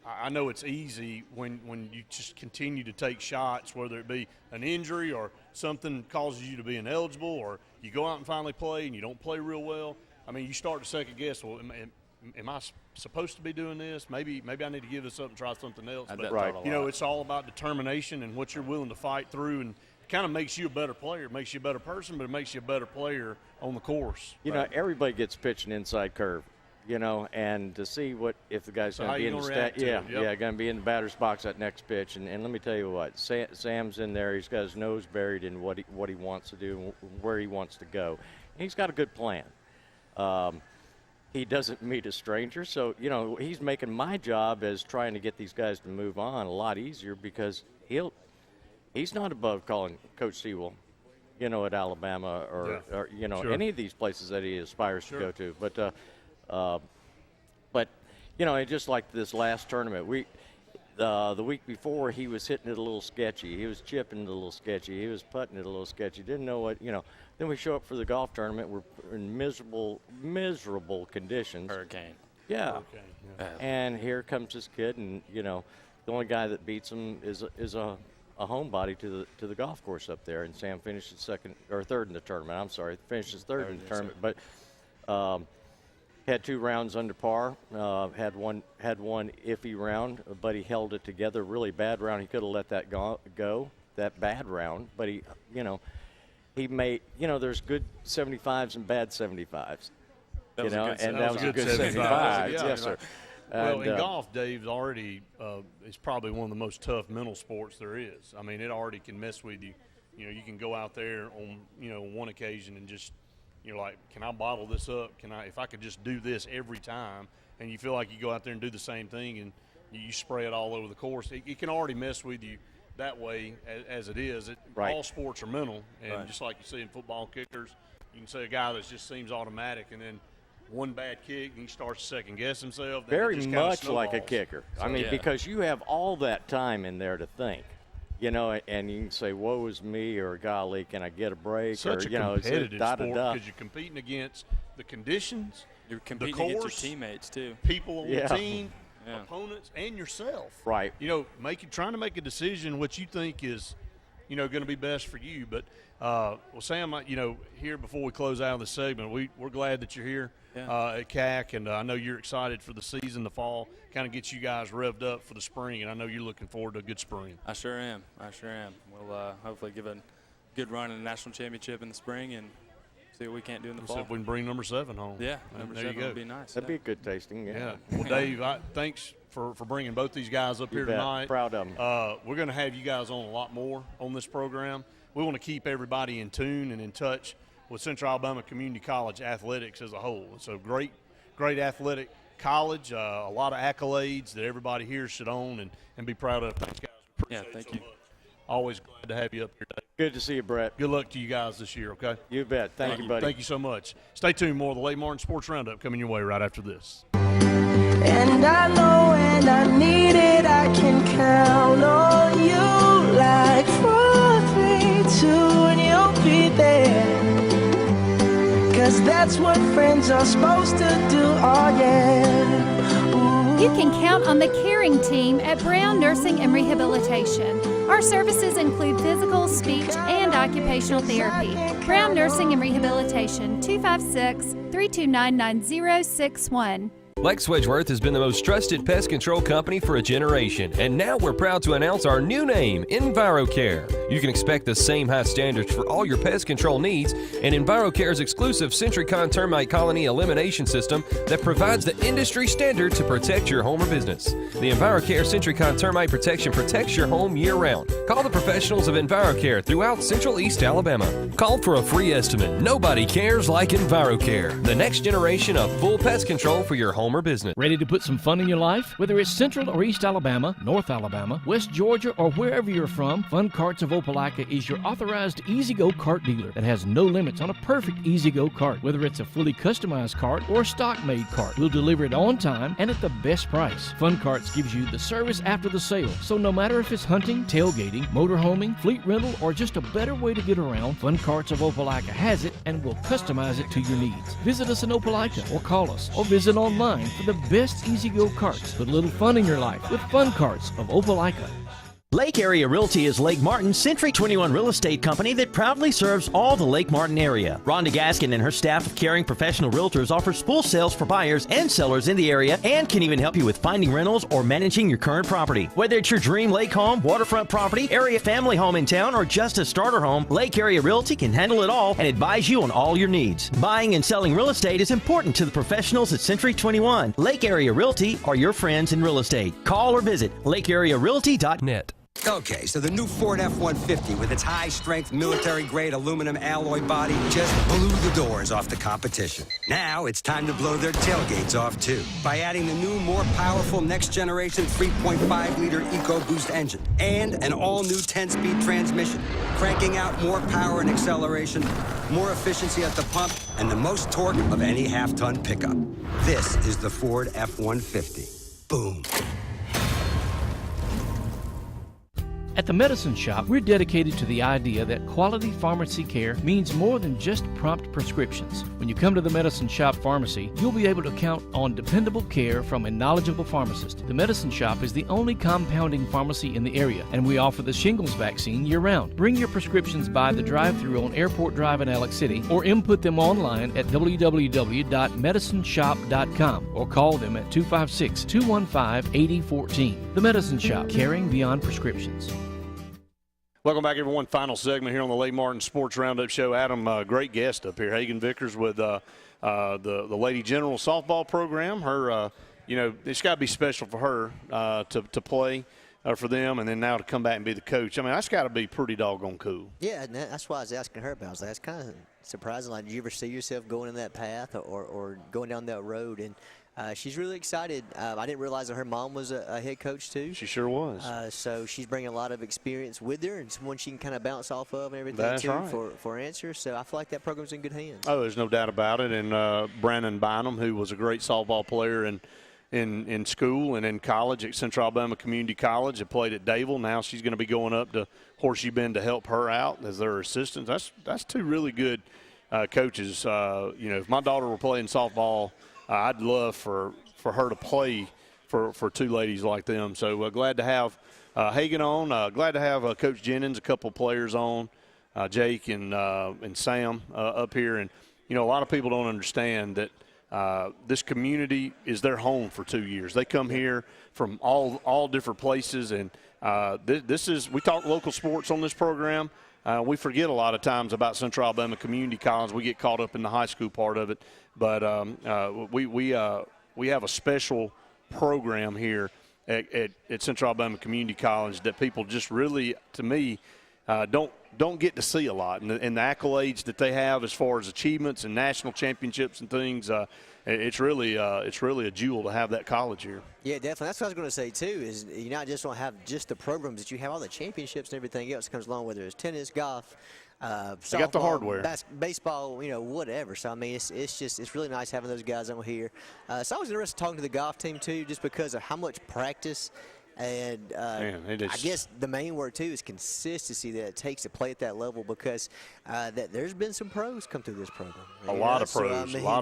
I know it's easy when you just continue to take shots, whether it be an injury or something causes you to be ineligible, or you go out and finally play and you don't play real well. I mean, you start to second guess, well, am I supposed to be doing this? Maybe I need to give this up and try something else. But, it's all about determination and what you're willing to fight through, and kind of makes you a better player. It makes you a better person, but it makes you a better player on the course. Everybody gets pitched an inside curve, and to see if the guy's going to be in the going to be in the batter's box that next pitch. And let me tell you what, Sam's in there. He's got his nose buried in what he wants to do and where he wants to go. And he's got a good plan. he doesn't meet a stranger. So, you know, he's making my job as trying to get these guys to move on a lot easier because he's not above calling Coach Sewell, you know, at Alabama or you know, any of these places that he aspires to go to. But you know, just like this last tournament, the week before he was hitting it a little sketchy. He was chipping it a little sketchy. He was putting it a little sketchy. Didn't know what, you know. Then we show up for the golf tournament. We're in miserable conditions. Hurricane. Yeah. And here comes this kid, and you know, the only guy that beats him is a homebody to the golf course up there. And Sam finished third in the tournament. I'm sorry, finishes third in the tournament, but. Had 2 rounds under par. Had one iffy round, but he held it together. Really bad round. He could have let that go. That bad round, but he made. You know, there's good 75s and bad 75s. That was a good 75. Yes, sir. Well, in golf, Dave's already is probably one of the most tough mental sports there is. I mean, it already can mess with you. You know, you can go out there on one occasion and just. You're like, can I bottle this up? If I could just do this every time, and you feel like you go out there and do the same thing and you spray it all over the course, it can already mess with you that way as it is. All sports are mental, and just like you see in football kickers, you can see a guy that just seems automatic, and then one bad kick and he starts to second guess himself. Very much like a kicker. So, I mean, because you have all that time in there to think. You know, and you can say, woe is me, or golly, can I get a break? Such or, a competitive sport because you're competing against the conditions, you're competing the course, against your teammates, too. People on the team, opponents, and yourself. Right. You know, trying to make a decision what you think is, going to be best for you. But, well, Sam, here before we close out of the segment, we're glad that you're here at CAC, and I know you're excited for the season, the fall, kind of get you guys revved up for the spring, and I know you're looking forward to a good spring. I sure am. We'll hopefully give a good run in the national championship in the spring and see what we can't do in the fall. See if we can bring number 7 home. Yeah, number 7 would be nice. That'd be a good tasting. Yeah. Well, Dave, thanks for bringing both these guys up here tonight. Proud of them. We're going to have you guys on a lot more on this program. We want to keep everybody in tune and in touch with Central Alabama Community College athletics as a whole. So great athletic college, a lot of accolades that everybody here should own and be proud of. Thanks, guys. Appreciate thank it so you. much. Always glad to have you up here, Dave. Good to see you, Brett. Good luck to you guys this year, okay? You bet. Thank you, buddy. Thank you so much. Stay tuned. More of the Lake Martin Sports Roundup coming your way right after this. And I know when I need it, I can count on you like 4, 3, 2, and you'll be there. 'Cause that's what friends are supposed to do, oh yeah. Ooh. You can count on the caring team at Brown Nursing and Rehabilitation. Our services include physical, speech, and occupational therapy. Brown Nursing and Rehabilitation, 256-329-9061. Lex Wedgeworth has been the most trusted pest control company for a generation, and now we're proud to announce our new name, EnviroCare. You can expect the same high standards for all your pest control needs, and EnviroCare's exclusive Sentricon termite colony elimination system that provides the industry standard to protect your home or business. The EnviroCare Sentricon termite protection protects your home year-round. Call the professionals of EnviroCare throughout Central East Alabama. Call for a free estimate. Nobody cares like EnviroCare, the next generation of full pest control for your home or business. Ready to put some fun in your life? Whether it's Central or East Alabama, North Alabama, West Georgia, or wherever you're from, Fun Carts of Opelika is your authorized E-Z-GO cart dealer that has no limits on a perfect E-Z-GO cart. Whether it's a fully customized cart or a stock-made cart, we'll deliver it on time and at the best price. Fun Carts gives you the service after the sale, so no matter if it's hunting, tailgating, motorhoming, fleet rental, or just a better way to get around, Fun Carts of Opelika has it and will customize it to your needs. Visit us in Opelika or call us or visit online for the best E-Z-GO carts. Put a little fun in your life with Fun Carts of Opelika. Lake Area Realty is Lake Martin's Century 21 real estate company that proudly serves all the Lake Martin area. Rhonda Gaskin and her staff of caring professional realtors offer full sales for buyers and sellers in the area and can even help you with finding rentals or managing your current property. Whether it's your dream lake home, waterfront property, area family home in town, or just a starter home, Lake Area Realty can handle it all and advise you on all your needs. Buying and selling real estate is important to the professionals at Century 21. Lake Area Realty are your friends in real estate. Call or visit lakearearealty.net. Okay, so the new Ford F-150 with its high-strength military-grade aluminum alloy body just blew the doors off the competition. Now it's time to blow their tailgates off, too, by adding the new, more powerful next-generation 3.5-liter EcoBoost engine and an all-new 10-speed transmission, cranking out more power and acceleration, more efficiency at the pump, and the most torque of any half-ton pickup. This is the Ford F-150. Boom. At the Medicine Shop, we're dedicated to the idea that quality pharmacy care means more than just prompt prescriptions. When you come to the Medicine Shop Pharmacy, you'll be able to count on dependable care from a knowledgeable pharmacist. The Medicine Shop is the only compounding pharmacy in the area, and we offer the shingles vaccine year-round. Bring your prescriptions by the drive-thru on Airport Drive in Alex City, or input them online at www.medicineshop.com, or call them at 256-215-8014. The Medicine Shop, caring beyond prescriptions. Welcome back, everyone. Final segment here on the Lake Martin Sports Roundup Show. Adam, great guest up here. Hagen Vickers with the Lady General softball program. Her, it's got to be special for her to play for them, and then now to come back and be the coach. I mean, that's got to be pretty doggone cool. Yeah, and that's why I was asking her about. I was like, that's kind of surprising. Like, did you ever see yourself going in that path or going down that road? And she's really excited. I didn't realize that her mom was a head coach, too. She sure was. So she's bringing a lot of experience with her and someone she can kind of bounce off of and everything, That's too, right. for answers. So I feel like that program's in good hands. Oh, there's no doubt about it. And Brandon Bynum, who was a great softball player in school and in college at Central Alabama Community College, had played at Dayville. Now she's going to be going up to Horseshoe Bend to help her out as their assistant. That's two really good coaches. If my daughter were playing softball, I'd love for her to play for two ladies like them. So glad to have Hagen on. Glad to have Coach Jennings, a couple players on, Jake and Sam up here. And, a lot of people don't understand that this community is their home for 2 years. They come here from all different places. And we talk local sports on this program. We forget a lot of times about Central Alabama Community College. We get caught up in the high school part of it. But we have a special program here at Central Alabama Community College that people just really, to me, don't get to see a lot. And the accolades that they have as far as achievements and national championships and things, it's really a jewel to have that college here. Yeah, definitely. That's what I was going to say, too, is you not just don't have just the programs, that you have all the championships and everything else that comes along, whether it's tennis, golf, softball, they got the hardware, baseball, whatever. So I mean, it's really nice having those guys on here. So I was interested talking to the golf team too, just because of how much practice and I guess the main word too is consistency that it takes to play at that level, because that there's been some pros come through this program. A lot of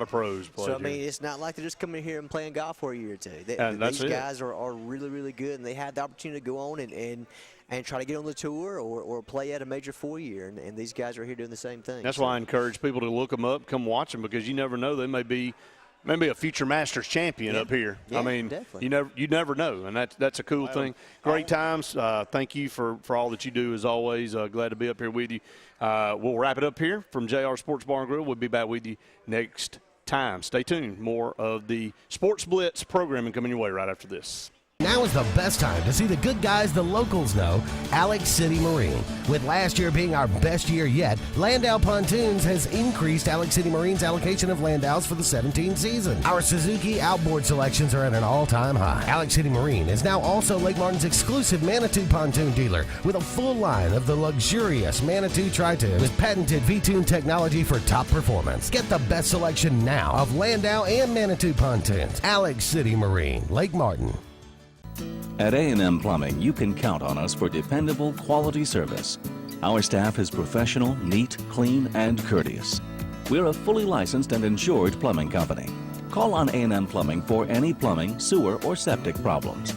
pros play. So I mean, it's not like they're just coming here and playing golf for a year or two. These guys are really, really good, and they had the opportunity to go on and try to get on the tour or play at a Major 4-year, and these guys are here doing the same thing. That's why I encourage people to look them up, come watch them, because you never know, they may be a future Masters champion up here. Yeah, I mean, definitely. you never know, and that's a cool thing. Great times. Thank you for all that you do as always. Glad to be up here with you. We'll wrap it up here from JR Sports Bar and Grill. We'll be back with you next time. Stay tuned. More of the Sports Blitz programming coming your way right after this. Now is the best time to see the good guys the locals know, Alex City Marine. With last year being our best year yet, Landau Pontoons has increased Alex City Marine's allocation of Landaus for the 17 season. Our Suzuki outboard selections are at an all-time high. Alex City Marine is now also Lake Martin's exclusive Manitou pontoon dealer, with a full line of the luxurious Manitou Tri-Tune with patented V-Tune technology for top performance. Get the best selection now of Landau and Manitou pontoons. Alex City Marine, Lake Martin. At A&M Plumbing, you can count on us for dependable, quality service. Our staff is professional, neat, clean, and courteous. We're a fully licensed and insured plumbing company. Call on A&M Plumbing for any plumbing, sewer, or septic problems.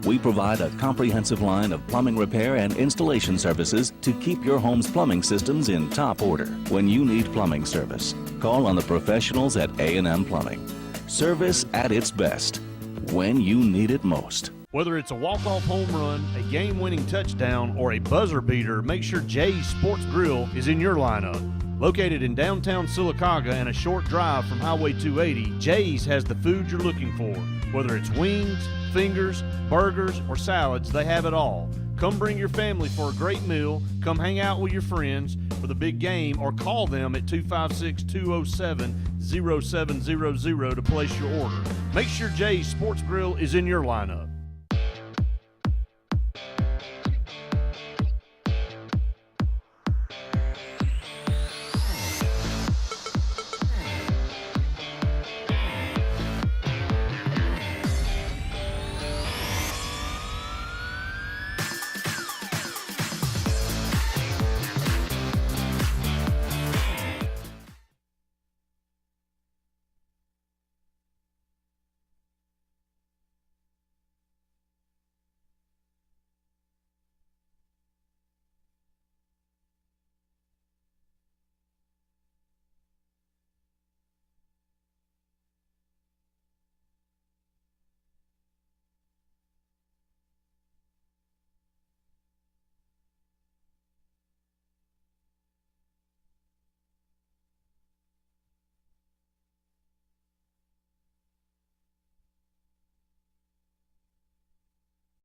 We provide a comprehensive line of plumbing repair and installation services to keep your home's plumbing systems in top order. When you need plumbing service, call on the professionals at A&M Plumbing. Service at its best, when you need it most. Whether it's a walk-off home run, a game-winning touchdown, or a buzzer beater, make sure Jay's Sports Grill is in your lineup. Located in downtown Sylacauga and a short drive from Highway 280, Jay's has the food you're looking for. Whether it's wings, fingers, burgers, or salads, they have it all. Come bring your family for a great meal. Come hang out with your friends for the big game, or call them at 256-207-0700 to place your order. Make sure Jay's Sports Grill is in your lineup.